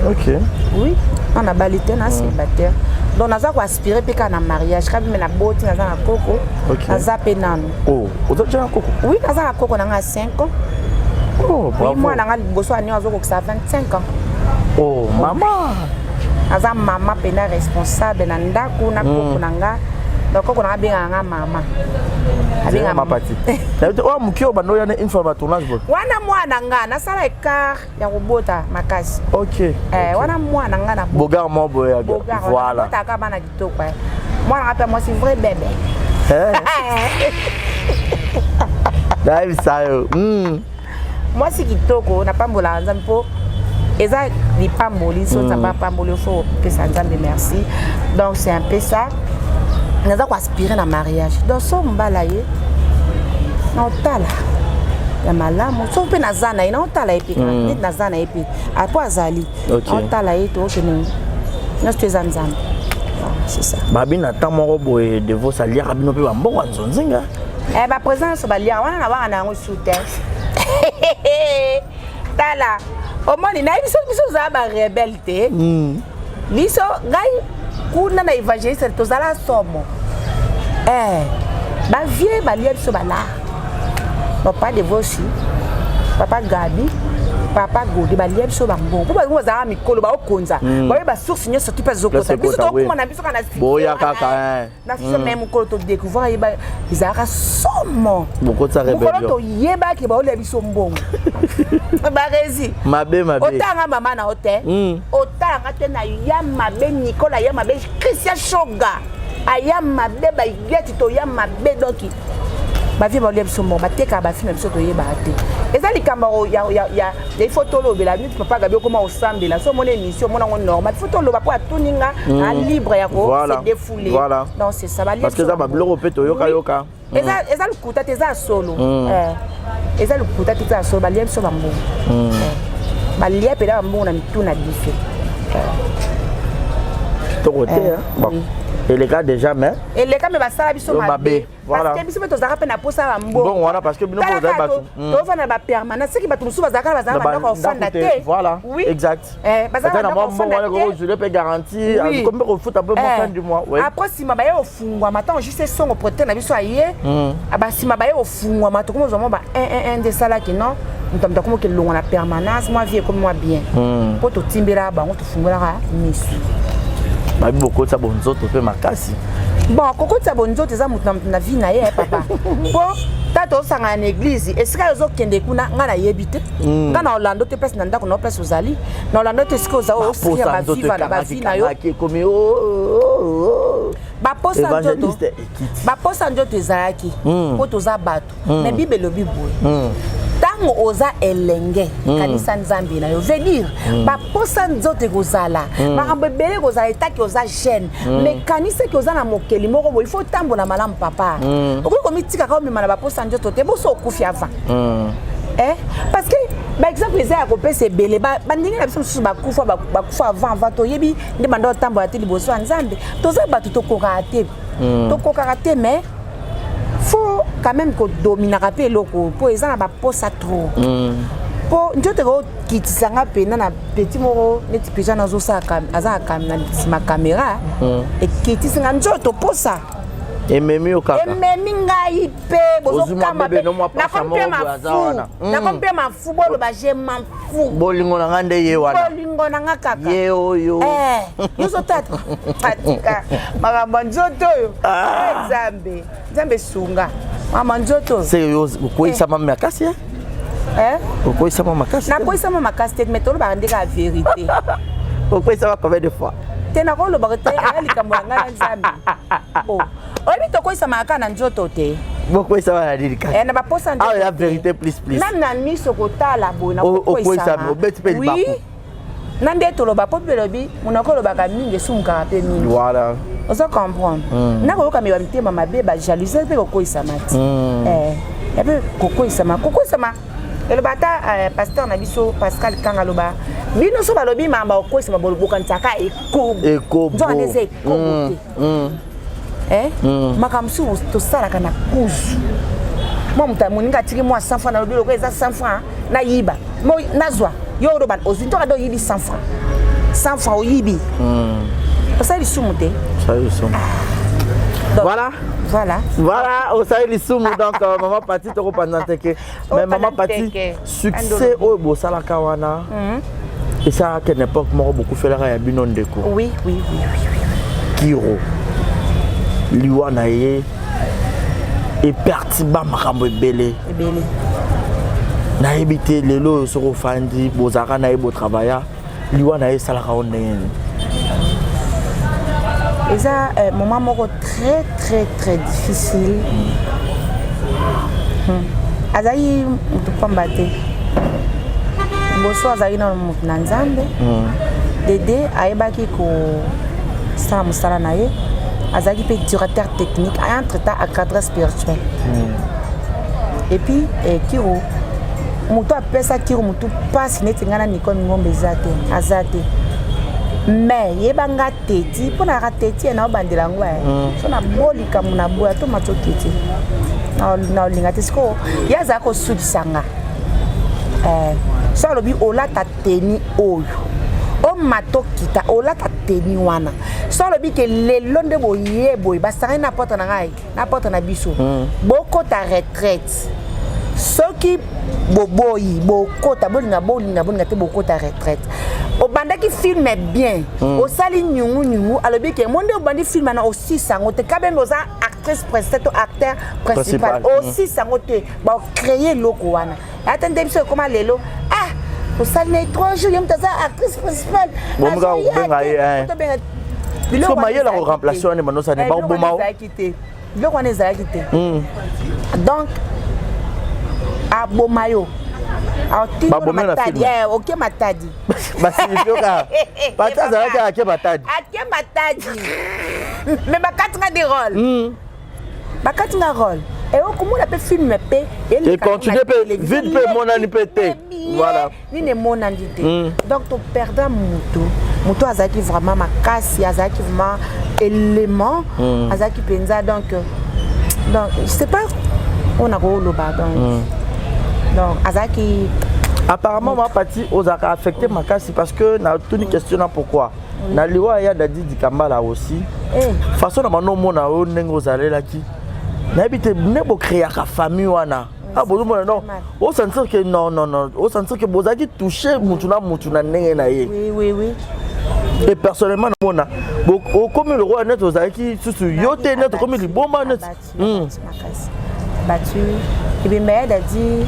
ok oui on a balité un célibataire donc naza koaspire mpe kaka na mariage kabi me na boti naza na koko naza mpe nanu oza na koko oui naza na koko nanga 5 ans oui mwana nanga liboso ani azokokisa 25 ans mama naza mama mpena responsable na ndako na koko nanga donc koko nanga abengaka nga mama mapati oyo moki oyo bando yana une fois batournage boy wana mwana nga nasala écart ya kobota makasi wana mwana nga na bogar mo boy voilà botaka bana kitoko mwana nga mpe mwasi vrai bebe nayebisa yo mwasi kitoko napambolaka nzambe mpo eza lipamboli so nzambe apamboli ofo opesa nzambe merci donc c'est un peu ça naza koaspire na mariage donc so mbala ye na otala ya malamu so mpe naza na ye na otala ye mpe neti naza na ye mpe apo azali na otala ye tookende nyonso to eza nzambe c'est ça babi na ntan moko boye Devos aliaka bino mpe bambongo ya nzonzinga baprésent nyonso baliaka wana na banga na yango su te tala omoni naye biso ozala barebele te biso ngai kuna na évangéliste tozala somo bavie balia biso bala papa Devos papa Gabi papa Godi balia biso bango mpo bango bazalaka mikolo baokonza baoye basource nyonso ti mpe ezokota biso tokuma na biso kaka boya kaka na fiso me mokolo todécouvrir yeba ezalaka somo mokolo toyebaki baolia biso mbongo barezi mabe otanga mama na yo te otalanga te na ya mabe Nicolas ya mabe Christian Shoga aya mabe baigeti toya mabe doki bavie baolia biso mbongo batekaka bafilme biso toyebaka te eza likambo ya ifo tolobela neti papa Gabi okoma osambela so omona émission omona yango normal ifo toloba mpo atuninga a libre ya kose défoule donc c'est ça parce que eza babiloko mpe toyokayoka eza lokuta te eza ya solo eza lokuta te eza ya solo balia biso bambongo balia mpe na bambongo na mituna biso toko te eleka déjà mais eleka me basala biso mabe parce que biso mpe tozalaka mpe na posa bambongo bon wana parce que bino mpo ozali bato tofanda bapermanence soki bato mosusu bazalaka bandako ofanda te voilà exact bazala na mbongo wana kozule mpe garantie akombe kofuta mpe fin du mois après nsima baye ofungwama ntango juste songo protecteur na biso aye basima baye ofungwama tokoma ozwamo ba 1 nde esalaki non mutamta comme que longa na permanence moi vie comme moi bien pour to timbira bango to fungula misu ba boko sa bonzoto pe makasi bon koko sa bonzoto za mutu na vie na ye papa po tato sanga na église esika zo kende kuna nga na yebite nga na Orlando te place na ndako na place ozali na Orlando te siko za o skia ba viva na ba vie na yo ba posa njoto ezalaki po toza bato mais bible lobi boye tango oza elenge kanisa nzambe na yo veut dire ba posa nzoto ekozala makambo ebele ekozala etaki oza jeune mais kanisa ki oza na mokeli moko boye il faut tambola malamu papa okoki komitika ka omema na ba posa nzoto te boso okufi avant parce que par exemple eza ya kopesa ebele bandenge na biso mosusu bakufa avant toyebi nde banda otambola te liboso ya nzambe toza bato tokokaka te mais faut quand même que dominer rapper loko pour les gens na posa trop pour njote ko kitisanga pena na petit moko neti peja na zo sa aza na caméra et kitisanga njoto posa ememi okaka ememi ngai pe bozo kama pe na kompe ma football ba je m'en fous bolingo na ngande ye wana bolingo na ngakaka ye oyo yoso tata patika mama njoto yo Nzambe sunga mama njoto seyo koisa mama makasi koisa mama makasi na koisa mama makasi te metolo ba ndika vérité koisa combien de fois te na kolo ba te ali kamwanga na Nzambe obi to koisa maka na njoto te koisa ba ndika na ba posa njoto la vérité please même na miso kotala bo na koisa ma oui nande to loba popelobi munakolo ba kaminge sumka pe mingi voilà on se comprendre na ko kamela mitema mabe ba jalousie pe ko isamati et puis koko isama le bata pasteur na biso Pascal Kangaloba bino so balobi mamba ko isama boloboka ntaka eko nzona neze makamsu to sala kana kuzu moi mutamuninga tiki moi 100 francs na lobi loko eza 100 francs na yiba mo nazwa yo roban ozinto ado yibi 100 francs oyibi ça il soumute ça il soumute voilà au ça il soumute donc maman parti to pendant que mais maman parti succès au bosala kawana et ça à quelle époque moi beaucoup fait la ya bino ndeko oui Kiro liwana ye et pertiba makambo ebele na ebité lelo soko fandi bozaka na ebo travailler liwana ye salaka ondenge et ça moment moko très difficile azai mutu pamba te boso azai na mutu na Nzambe dede ayebaki ko sala musala na ye azaki pe directeur technique entre-temps à cadre spirituel et puis Kiro mutu apesa Kiro mutu passe neti ngana Nicole Ngombe azate mais yebanga teti pona ka teti na obandela ngwa so na bolika muna boya to matokiti na olinga tesiko yaza ko sudisanga so lobi olata teni oyo o matokita olata teni wana so lobi ke lelo nde boyeboy basanga na porte na ngai na porte na biso boko ta retraite soki boboyi bokota bolinga te bokota retraite obandaki film bien osali nyungu alobi ke monde obandi film na aussi sango te kabembe oza actrice principale acteur principal aussi sango te ba créer loko wana atende biso koma lelo osali 3 jours yom taza actrice principale bomga benga ye bilo maye la remplacement ne manosa ne ba bomao bilo kwana ezalaki te donc abomayo Babo matadi ok matadi basilifioka pataza yake ake matadi mais bakatinga des rôles bakatinga rôle et on comment on appelle film pe et continue pe vite pe monani pété voilà ni ne monani té donc tu perdre muto azaki vraiment makasi azaki vraiment élément azaki penza donc je sais pas on a rôle ba donc azaki apparemment ma partie aux a affecté makasi parce que na toute une question pourquoi na liwa ya dadi dikambala aussi façon na mano mona o nengo zalela ki na habite ne bo créer ka famille wana Ah bon non. Au sentir que non. Au sentir que vous avez touché mutuna nenge. Oui. Et personnellement mona comme le roi net aux qui sous yote net comme le bon net. Battu. Et bien mais elle a dit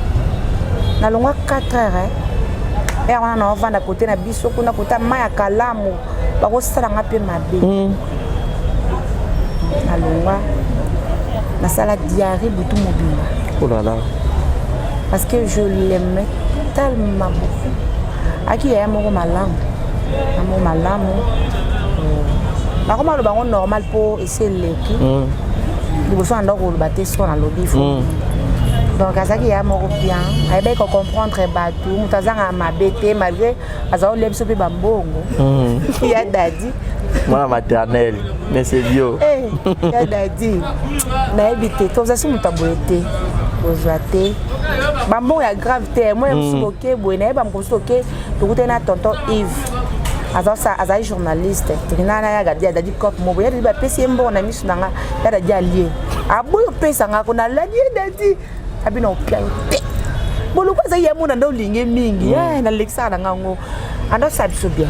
na longwa 4 heures. Et on a vendre à côté na biso kuna kota maya kalamu ba ko sala ngape mabe. Na longwa na sala diarrhée butu mobile. Oh là là. Parce que je l'aimais tellement beaucoup. Aki ya mo malamu. Amo malamu. Na koma lo bango normal pour essayer leki. Liboso ndako lo baté so na lobby fo. Donc azaki ya moko bien, ayebe ko comprendre batou, mutazanga mabete malgré azao lebso pe bambongo. Ya dadi. Moi maternelle, mais c'est bio. Ya dadi. Na ebité, to za sumu taboete. Ozate. Bambongo ya gravité, moi msukoke boene ba mkosoke, to na tonton Yves. Azai journaliste, tinana ya gadia dadi cop mo boya ba pesi mbo na misu nanga ya dadi allié. Aboyo pesa nga ko na ladié dadi. Abina opiante bolo kwa za yamuna ndo linge mingi na lexa na ngango ando sabiso bien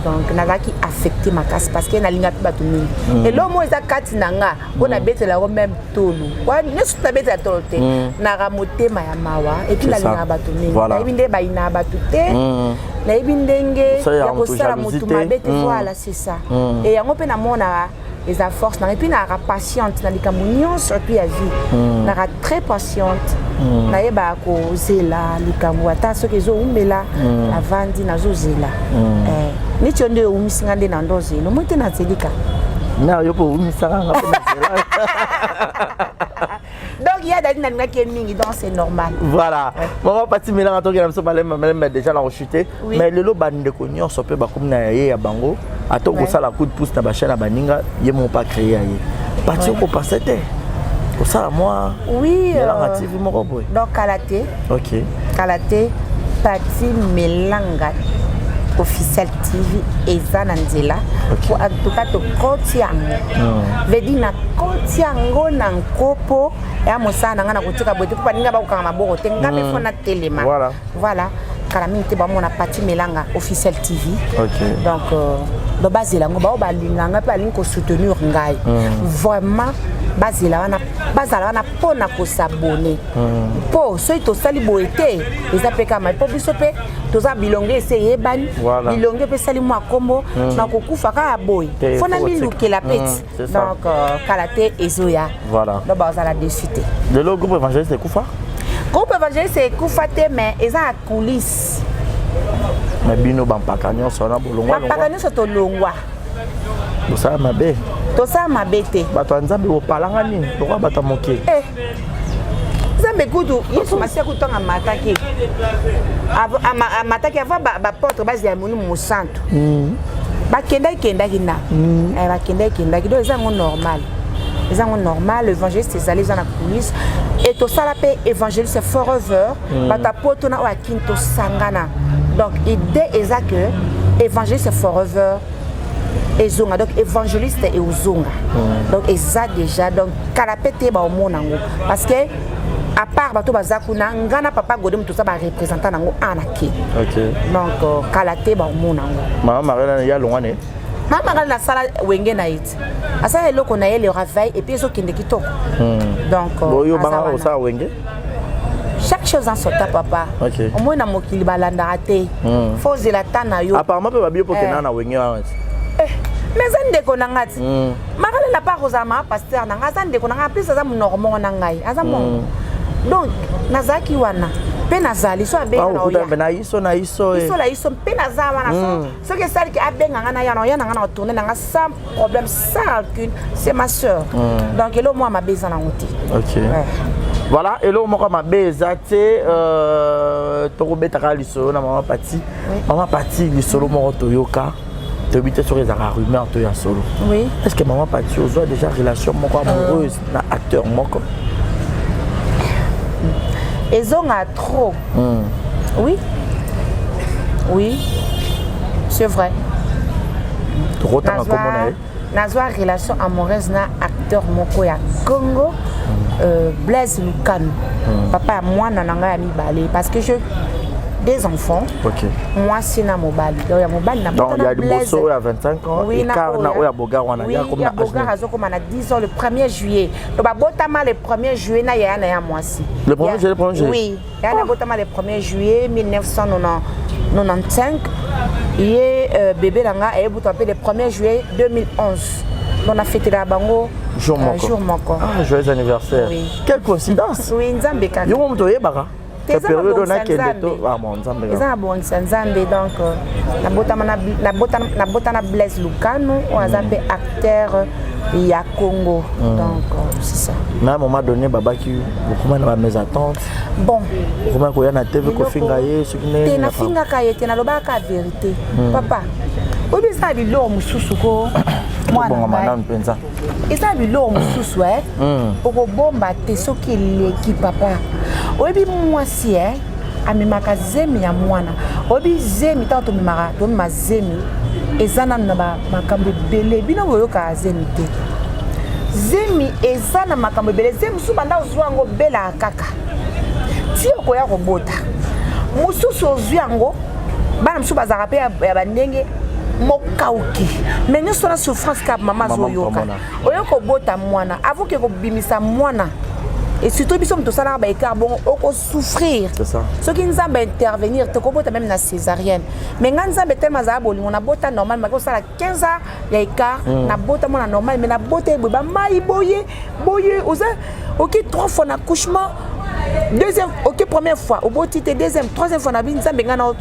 donc na zaki affecté ma casse parce que na linga pe batu mingi et lo mo eza kati nanga ona betela ko même tolu wa nesu ta betela tolote na ga motema ya mawa et puis la linga batu mingi na ibinde ba ina batu te na ibindenge ya ko sala mutu mabete voilà c'est ça et yango pe na mona les force et puis na patiente na likambo nyonso puis ya vie na très patiente na yeba ko zela likambo ata soki zo umbela avandi na zo zela ni chonde umisinga nde na ndo zelo mote na zelika na yo po umisanga na zela. Donc il y a des gens qui mingi donc c'est normal. Voilà. Maman parti mélange to ke so balem déjà la rechuté mais le lo bande ko nyonso pe ba comme na ya bango ato ko sala coup de pouce na ba chaîne baninga ye mon pas créé aye. Parti ko passer ko sala moi. Oui. Donc Kalaté. OK. Kalaté parti Melanga officiel TV eza na nzela ko atuka to kotiango vedina kotiango na nkopo ya mosana ngana kotika bote ko baninga ba kokanga maboko te ngabe fona telema voilà kala mingi ba mona parti Melanga officiel TV. OK. Donc do bazela ngo ba balinganga pe alingi ko soutenir ngai vraiment bazela wana pona ko s'abonner po so to sali boete eza peka mai po biso pe toza bilonge ese yebani bilonge pe sali mwa kombo na kokufa ka boy fona milukela peti donc Kalaté ezoya voilà do bazala desité le logo groupe évangéliste kufa groupe évangéliste kufa te mais eza a coulisse mais bino bampaka nyonso na bolongwa bampaka nyonso to longwa bosala mabe tosala mabe te bato ya nzambe bopalanga nini lokwa bato moke nzambe kutu yesu masiya kutonga mataki avant baporte bazela moni mosantu bakendaki na bakendaki donc eza yango normal évangéliste ezali eza na coulisse et tosala mpe évangéliste forever bato apotona oyo akini tosangana donc idée eza que évangéliste forever ezonga donc évangéliste et ozonga donc eza déjà donc Kalaté ba omona ngo parce que à part bato bazakuna ngana papa godem tout ça ba représentant nango anaki donc Kalaté ba omona ngo mama marela ya longane mama marela na sala wenge na it asa eloko na ye le réveil et puis ezokende kitoko donc boyo banga osa wenge chaque chose en son temps papa au moins na mokili balanda te faut zela tana yo apparemment pe babio pokena na wenge mais ndeko na ngati makala na pa kozama pasteur na ngasa ndeko na ngati pesa za normal na ngai aza mongo donc nazaki wana pe nazali so abenga na oya na iso la iso pe nazama wana so que ça qui abenga ngana ya na ngana tourner na sans problème sans aucune c'est ma sœur donc elo moi ma beza na ngoti OK voilà elo moko ma beza te to robeta lisolo na mama pati lisolo moko toyoka tu habites sur les rumeurs de ya solo. Oui. Est-ce que maman Pati a déjà relation amoureuse na acteur moko? Ils ont trop. Oui. C'est vrai. Nazwa relation amoureuse na acteur moko ya Congo. Blaise Lukano. Papa moi nanga ya mibale parce que je des enfants. OK. Moi c'est na mobile. Donc ya mobile na donc il y a Liboso à 25 ans oui, et Karna oya Bogar wana ya comme na Bogar azoko na 10 ans le 1er juillet. Donc ba botama le 1er juillet na ya moi si. Le 1er juillet, le 1er juillet. Oui, ya na botama le 1er juillet 1995. Et bébé langa et bout le 1er juillet 2011. On a fêté la bango jour moko. Ah, joyeux anniversaire. Oui. Quelle coïncidence. Oui, nzambe kaka. Yo mo toye baka. Ils ont bon Nzambe donc na botana Blaise Lukano on a acteur ya Congo donc c'est ça. Mais à un moment donné baba qui beaucoup na mes attentes. Bon. Comment ko ya na TV ko finga ye ce qui n'est na finga ka yete na loba ka vérité. Papa. Obi sa bi lo mususu ko bon madame penza. Eza bi lo mususu oko bomba te soki leki papa. Obi mwasi amemaka zemi ya mwana. Obi zemi tanto mimaka to mazemi ezana na ba makambo bele bino boyoka zemi te. Zemi ezana makambo bele zemi subanda ozwango bela kaka. Ti okoya kobota. Mususu ozwango bana musuba zarape ya bandenge mokauki. Mais nous sommes souffrance ka mama zoyoka. Oyoko bota mwana avant que ko bimisa mwana. Et surtout, ils sont tous là, bon, on souffrir. C'est ça. Ceux qui nous ont intervenir, tu comprends même la césarienne. Mais quand nous avons tellement de on a botta normal, mais quand ça a 15 ans, il y a écart, on a botta normal, mais on a botta boyer, ok, 3 fois d'accouchement, deuxième, ok, première fois, au botti, deuxième, troisième fois, on a bien ça, mais on a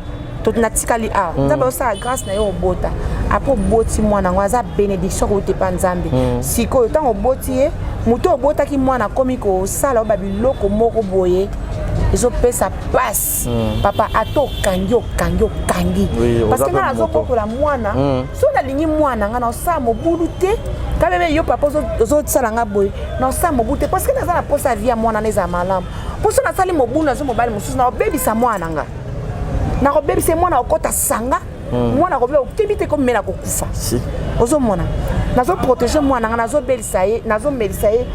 tout natikali a. On a ça grâce na yo botta. Après botti moi na waza bénédiction ko te panzambe. Siko tant au botti muto bota ki mwana komi ko sala babiloko moko boye ezo pesa passe papa ato kangi parce que na zo pokola mwana so na lingi mwana nga na sa mobulu te ka bebe yo papa zo sala nga boye na sa mobulu te parce que na za na posa via mwana neza malamu poso na sali mobulu na zo mobali mususu na baby sa mwana nga na ko baby se mwana okota sanga mwana ko bebe okibite ko mena ko kufa si ozo mwana nazo protéger moi nazo belisa ye nazo melisa ye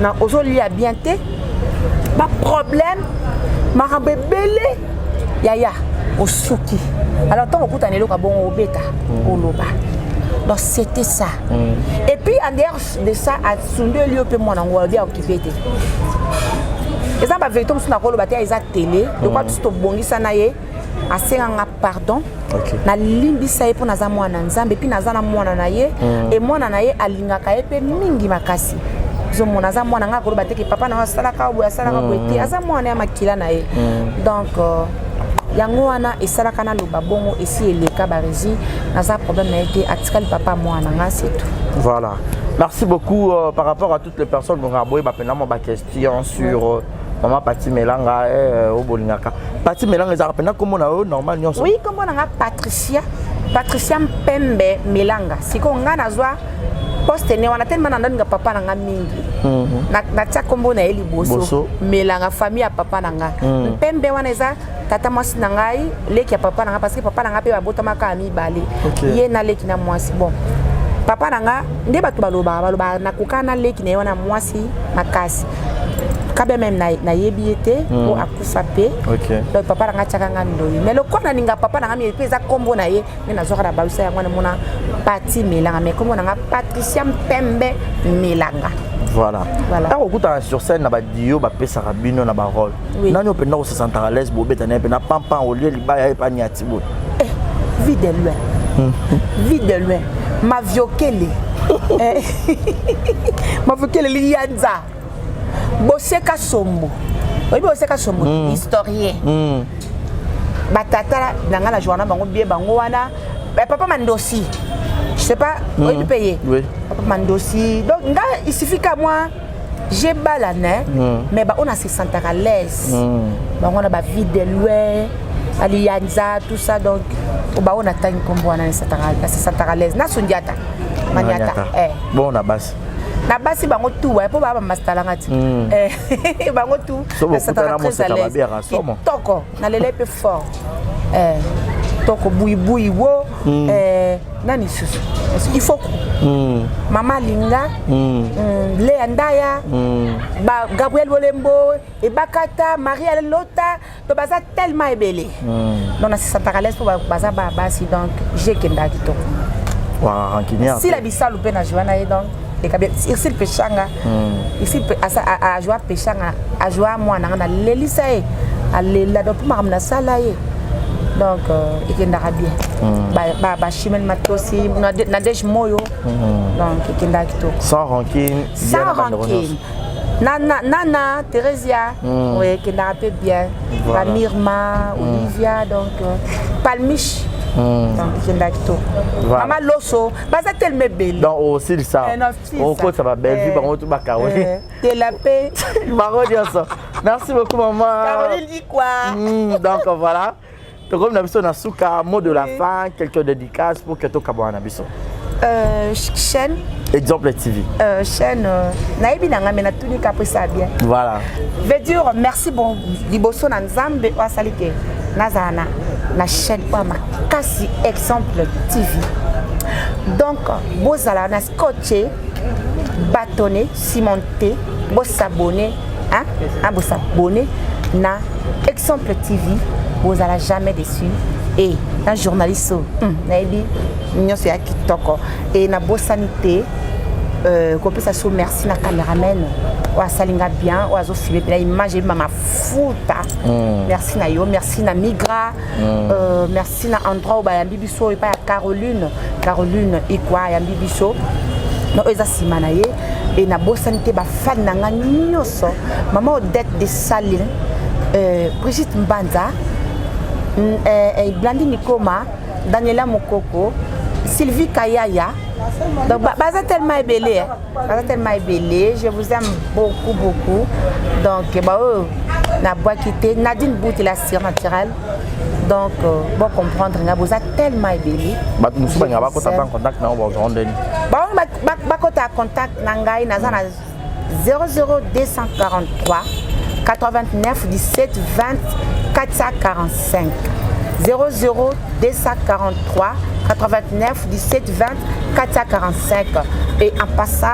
na ozo lia bien te ba problème makambe belé yaya osuki alors tant okuta nelo ka bon obeta oloba donc c'était ça et puis en dehors de ça à sunde lieu pe moi na ngwa bien occupé te et ça ba vérité musuna ko loba te eza télé de quoi tout bongisa na ye asenganga pardon na limbisa ye po naza mwana nzambe puis naza na mwana na ye et mwana na ye alingaka ye pe mingi makasi zo mwana aza mwana nga koloba te ke papa na asalaka boye asalaka boye te aza mwana ya makila na ye donc yango wana esalaka na loba bongo esi eleka baregi naza problème na ye te atikali papa mwana nga c'est tout. Voilà, merci beaucoup par rapport à toutes les personnes qui ont aboué ma question sur Maman Pati Melanga au Bolingaka. Pati Melanga est appelée comment on a normal. Oui, comme on a Patricia Mpembe Melanga. Si on a nazwa poste ne wana tellement nanga papa nanga mingi. Na tia kombo na eli boso. Melanga famille ya papa nanga. Mpembe wana eza tata mwasi nangai leki ya papa nanga parce que papa nanga pe babota maka mi bale. Ye na leki na mwasi bon. Papa nanga nde batu baloba na kukana leki na yona mwasi makasi. Kabe même na yebiete o akufa pe donc papa nanga chakanga ndoyi mais le kona ninga papa nanga mi pesa kombo na ye ni nazoka na balusa yango na mona Pati Melanga mais kombo nanga Patricia Mpembe Melanga. Voilà. Tant que sur scène na ba dio ba pesa rabino na ba rôle nani openda ko se sentir à l'aise bo beta na pe na pampa au lieu libaya e pa ni atibo vide loin ma viokele ma viokele lianza Boseka Sombo. Oui, Boseka Sombo, historien. Batata, dans la journée, bango bien bango wana. Papa Mandosi. Je sais pas, où il paye. Oui. Papa Mandosi. Donc, il suffit qu'à moi, j'ai balané, mais on a se sentir à l'aise. On a ba vie de loin, alianza, tout ça. Donc, on a tant comme on a se sentir à l'aise. Na sundiata. Maniata. Bon, on a base. Na basi bango tout po ba mastalanga ti bango tout ça très à l'aise toko na lele pe fort kitoko buibui wo nani susu il faut Mama Linga Léa Ndaya Gabriel Bolembo et Bakata Maria Lota to baza tellement ébélé non c'est Santa Carles pour baza basi donc j'ai kenda kitoko si la bisa loupé na joana et donc ici le pechanga ici a joie pechanga a joie moi na lelisa e a lela donc ma ramna sala e donc ikendaka bien ba chimel matosi Nadej Moyo donc ikendaka kitoko sans rancune Nana Theresia oui ikendaka peu bien ba Mirma Olivia donc Palmiche donc ikendaka kitoko Mama Loso baza tellement belle donc aussi ça au côté ça va belle vie bango tout ba Caroline de la paix merci beaucoup maman Caroline dit quoi donc voilà. Donc, comme nous avons un mot de la fin, quelques dédicaces pour que tu aies chaîne. Exemple TV. Chaîne. Naïbi nanga mena tout ni kapri ça bien. Voilà. Veut dire merci bon liboso na nzambe wa salike nazana la chaîne wa makasi exemple TV. Donc bozala na scotché bâtonné cimenté bo s'abonner hein bo s'abonner na exemple TV. Vous n'allez jamais déçu et un journaliste naïbi nous c'est qui toko et na bo sanité qu'on peut ça merci na caméraman wa salinga bien wa zo filmer la image mama futa merci na yo merci na migra merci na endroit où ba ya bibiso et pas Caroline ikwa ya bibiso no eza simana ye et na bo sanité ba fan na nyoso maman Odette de Saline Brigitte Mbanza Blandine Nikoma, Daniela Mokoko, Sylvie Kayaya. Donc, baza tellement ébélé. Je vous aime beaucoup. Donc, na bois quitté. Nadine Bout est la cire naturelle. Donc, bon comprendre, vous êtes tellement ébélé. Nous sommes en contact aujourd'hui. Contact Nangai Nazana 00243 89 17 20 445 00243 89 17 20 445 et en passant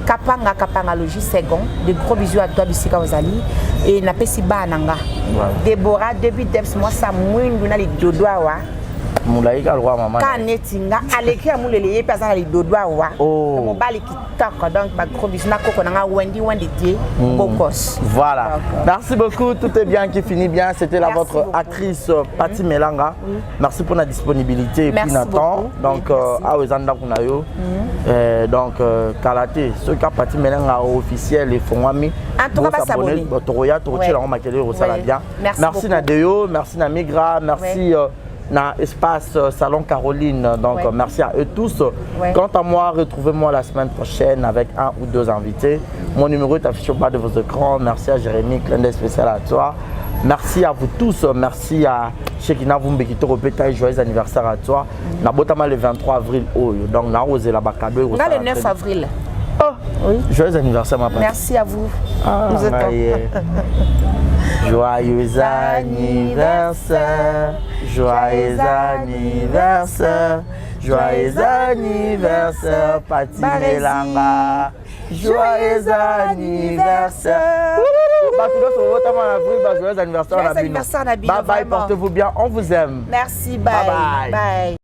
Kapanga Logis Segon de gros bisous à toi Bissika Ozali et na pesi bananga Déborah début d'eps moi ça mwindu na li dodoa wa Moulaïka roi maman kanetinga aleki amulele pesa li dodoa wa mo bali kitoko donc ba gros bisous na koko na Wendy die Bokos. Voilà. Merci beaucoup, tout est bien qui finit bien. C'était la votre actrice Pati Melanga. Merci pour la disponibilité et puis Nathan. Donc à Ozanda Kunayo. Donc Kalaté, ce cas Pati Melanga officiel et Fongwami. En tout cas s'abonner. Toroya Torochi la makele Rosala bien. Merci Nadeo, merci na Migra, merci na espace Salon Caroline, donc merci à eux tous. Quant à moi, retrouvez-moi la semaine prochaine avec un ou deux invités. Mon numéro est affiché au bas de vos écrans. Merci à Jérémy, clin d'œil spécial à toi. Merci à vous tous. Merci à Shekina Vumbekito Repeta et joyeux anniversaire à toi. Nabotama le 23 avril. Donc, na osé la bacado. On a le 9 avril. Oh, oui. Joyeux anniversaire, ma patrie. Merci à vous. Vous êtes joyeux anniversaire, joyeux anniversaire, joyeux anniversaire, Pati Melanga, joyeux anniversaire. Joyeux anniversaire, Nabi. Bye bye, portez-vous bien, on vous aime. Merci, bye. Bye.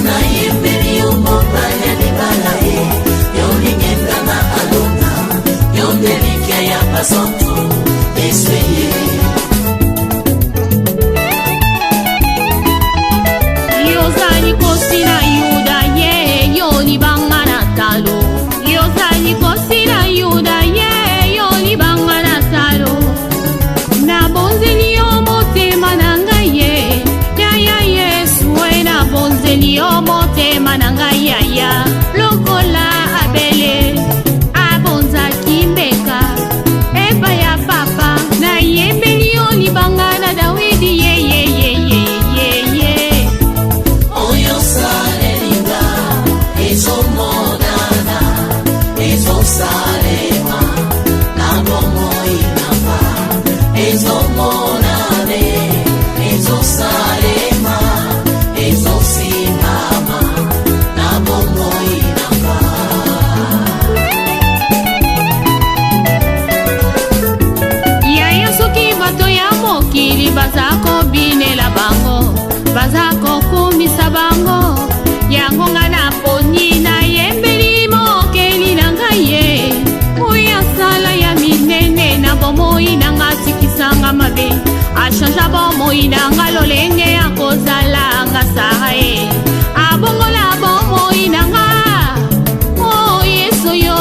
Na yembeli yo mopanya libala motema na ngai yaya lokola abele abonzaki mbeka epa ya papa nayembeli yo libanga na Dawidi ye oyo sarelinga ezomonana ezosalema na bomoi nanga ezomonane ezosalema ezosimama na bomoi nanga. yaya soki bato ya mokili baza kobinela bango baza kokumisa bango yango nga na poni nayembeli mokeli na ngai ye oya sala ya minene na bomoi nanga tikisanga mabe ashanja bomoi nanga lolenge ya kozala nga sae abongola bomoi nanga o yesu yo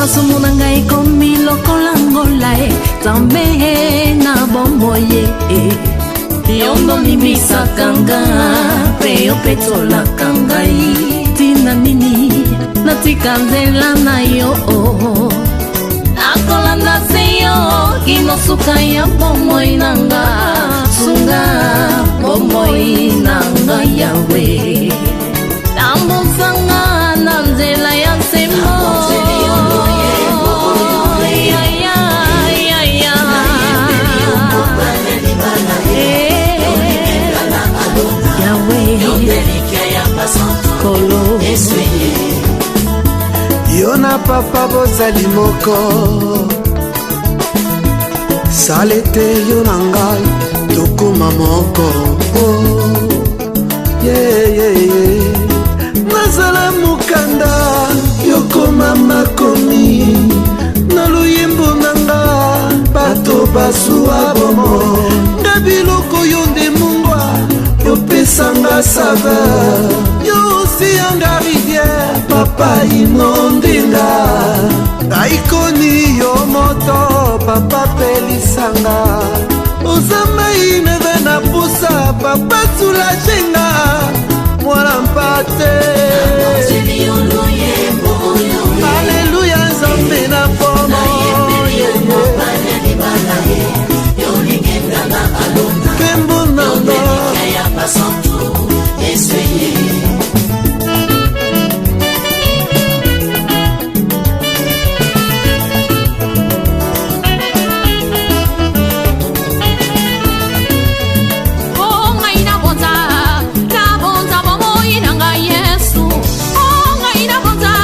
masumu na ngai komi lokola ngola tambe na bomoye yondo nimisaka nga pe yo petolaka ngai tina nini natika nzela na yo nakolanda se yo kinosuka ya bomoi nanga sunga bomoi nanga yawe tambosanga na nzela ya nsemo yo na papa bozali moko sale te yo na ngai tokoma moko nazala mokanda yokoma makomi na luyembo na nga bato basuwa bomo nga biloko yo nde mungwa yopesanga saveur yo osiyanga rivière papa inondinga aikoni yo moto papa pelisanga ozamai neve na pusa papa sulajenga mwana mpate aleluya nzambe na pomo kembo nanga Bonza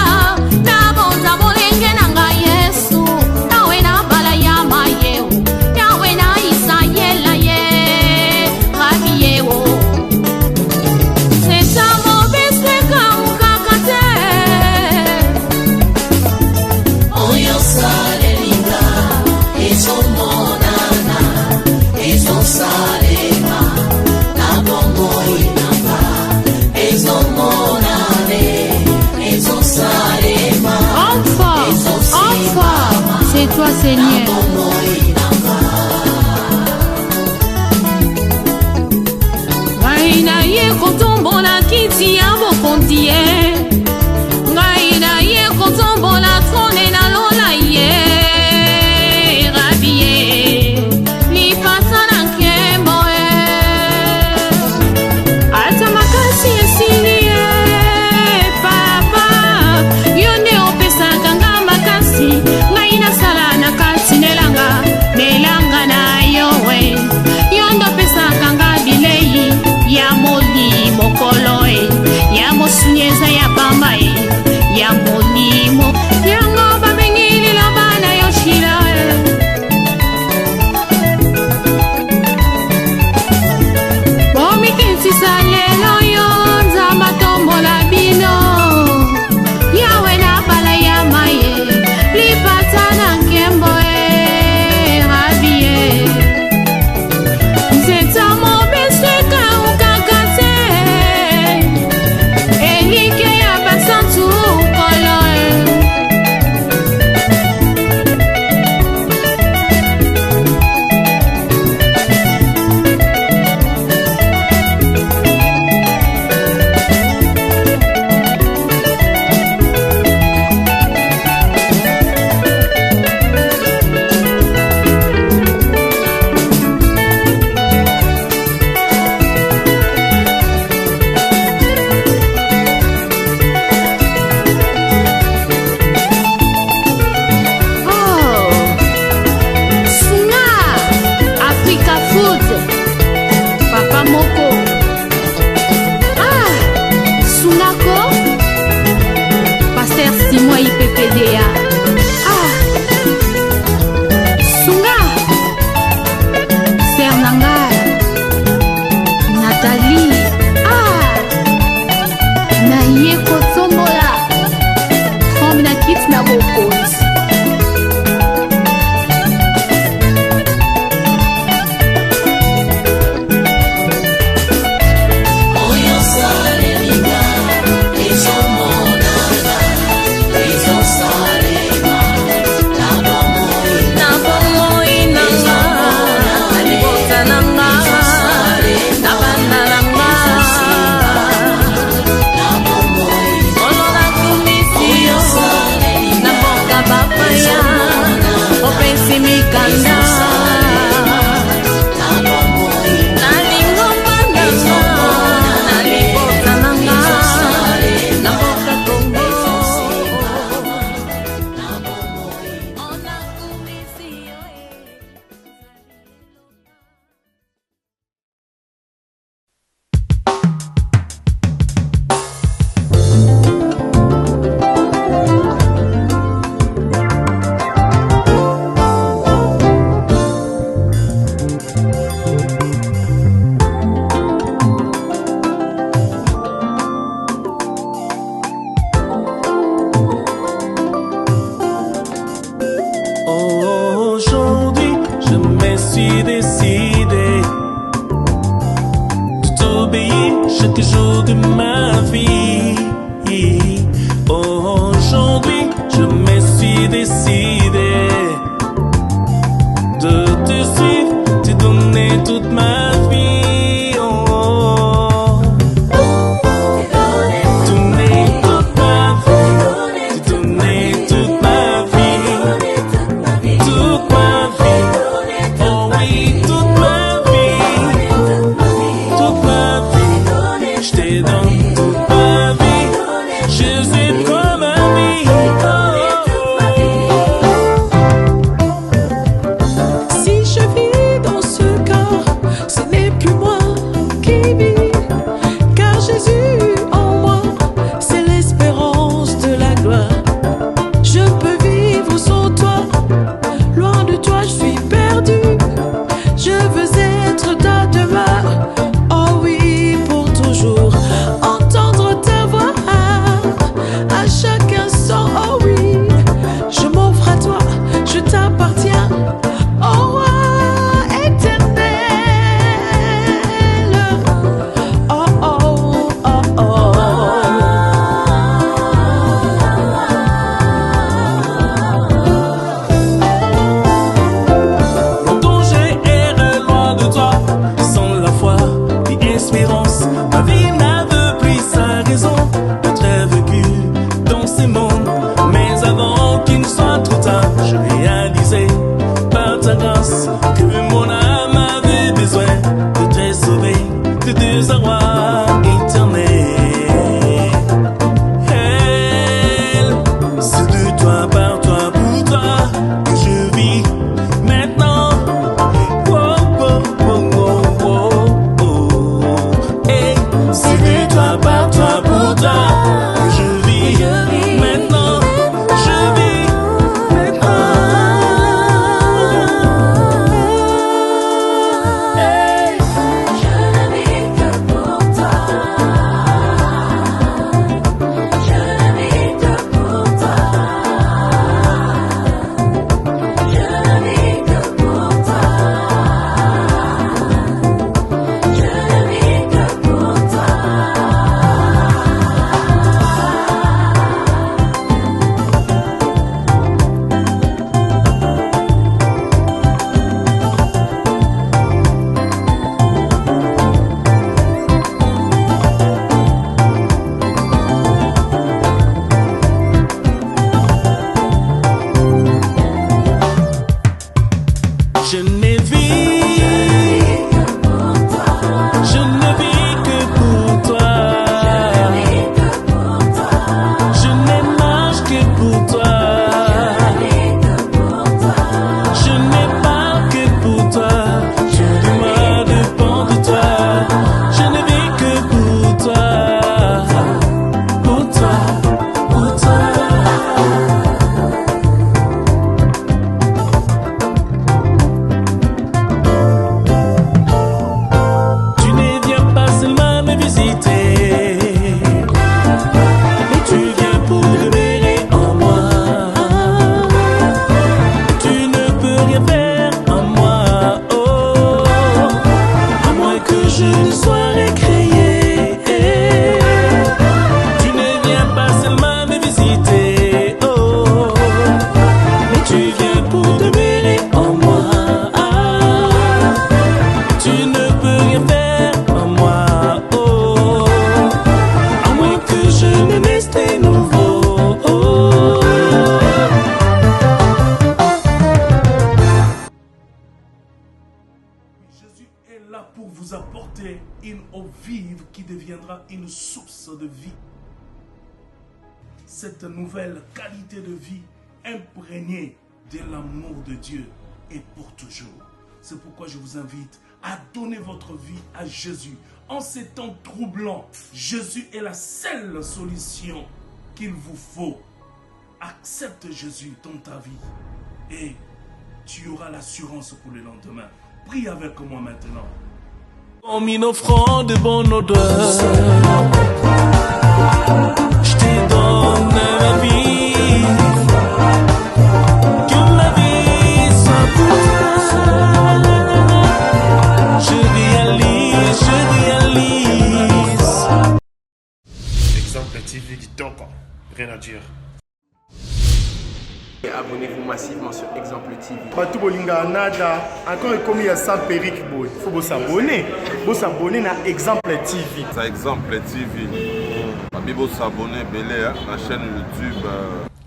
kanda nalingomba nanga na libota nanga na boka Kongo Aujourd'hui, je me suis décidé de t'obéir chaque jour de ma vie. Aujourd'hui, je me suis décidé de te suivre, te donner toute ma vie. Donner toute ma vie, te donner toute ma vie. Toute ma vie, oh oui, toute ma vie, toute ma vie, je te donne toute ma vie, je suis comme un ami. Si je vis dans ce corps, ce n'est plus moi qui vis, car Jésus en moi, c'est l'espérance de la gloire. Je peux vivre sans toi, loin de toi je suis perdu. Je veux être ta demeure, oh oui, pour toujours. Entendre ta voix à chaque instant, oh oui. Je m'offre à toi, je t'appartiens, oh roi éternel. Oh oh oh oh. Longtemps j'ai erré loin de toi, sans la foi ni espérance. Ma vie n'avait plus sa raison d'être vécue dans ces mondes. Mais avant qu'il ne soit trop tard, je réalisais par ta grâce que mon âme avait besoin de te sauver de désarroi éternel. C'est de toi, par toi, pour toi que je vis maintenant. Oh, oh, oh, oh, oh, oh. Hey, c'est de toi, par toi, pour toi que je vis maintenant. Je vis maintenant. Hey. Je ne vis que pour toi. Je ne vis que pour toi. Je ne vis que pour toi. Je ne vis que pour toi. Je ne vis que pour toi. Je ne marche que pour toi. Je n'ai pas que pour toi. Tout de moi dépend de toi. Je ne vis que pour toi. Pour toi, pour toi. Tu ne viens pas seulement me visiter, mais tu viens pour demeurer en moi. Tu ne peux rien faire vous apporter une eau vive qui deviendra une source de vie. Cette nouvelle qualité de vie imprégnée de l'amour de Dieu est pour toujours. C'est pourquoi je vous invite à donner votre vie à Jésus. En ces temps troublants, Jésus est la seule solution qu'il vous faut. Accepte Jésus dans ta vie et tu auras l'assurance pour le lendemain. Prie avec moi maintenant. Comme une offrande de bonne odeur, je te donne ma vie. Que ma vie soit pour toi. Je réalise. Exemple TV Kitoko, rien à dire. Et abonnez-vous massivement sur Exemple TV. Batou bolinga nada, encore comme il y a 100 périques, il faut vous s'abonner. Vous s'abonner à Exemple TV. C'est Exemple TV. Vous s'abonner à la chaîne YouTube.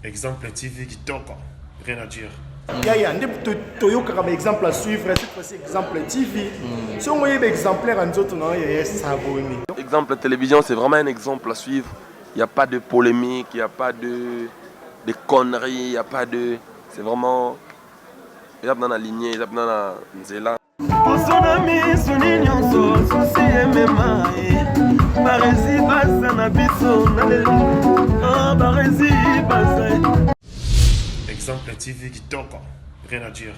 Exemple TV Kitoko, rien à dire. Yaya, un exemple à suivre, cette fois-ci Exemple TV. Si on voit exemplaire en autres, on s'abonner. Exemple télévision, c'est vraiment un exemple à suivre. Il n'y a pas de polémique, il n'y a pas de conneries, il n'y a pas de... C'est vraiment... Il y a dans la lignée, il y a dans la nzela. Exemple TV Kitoko, rien à dire.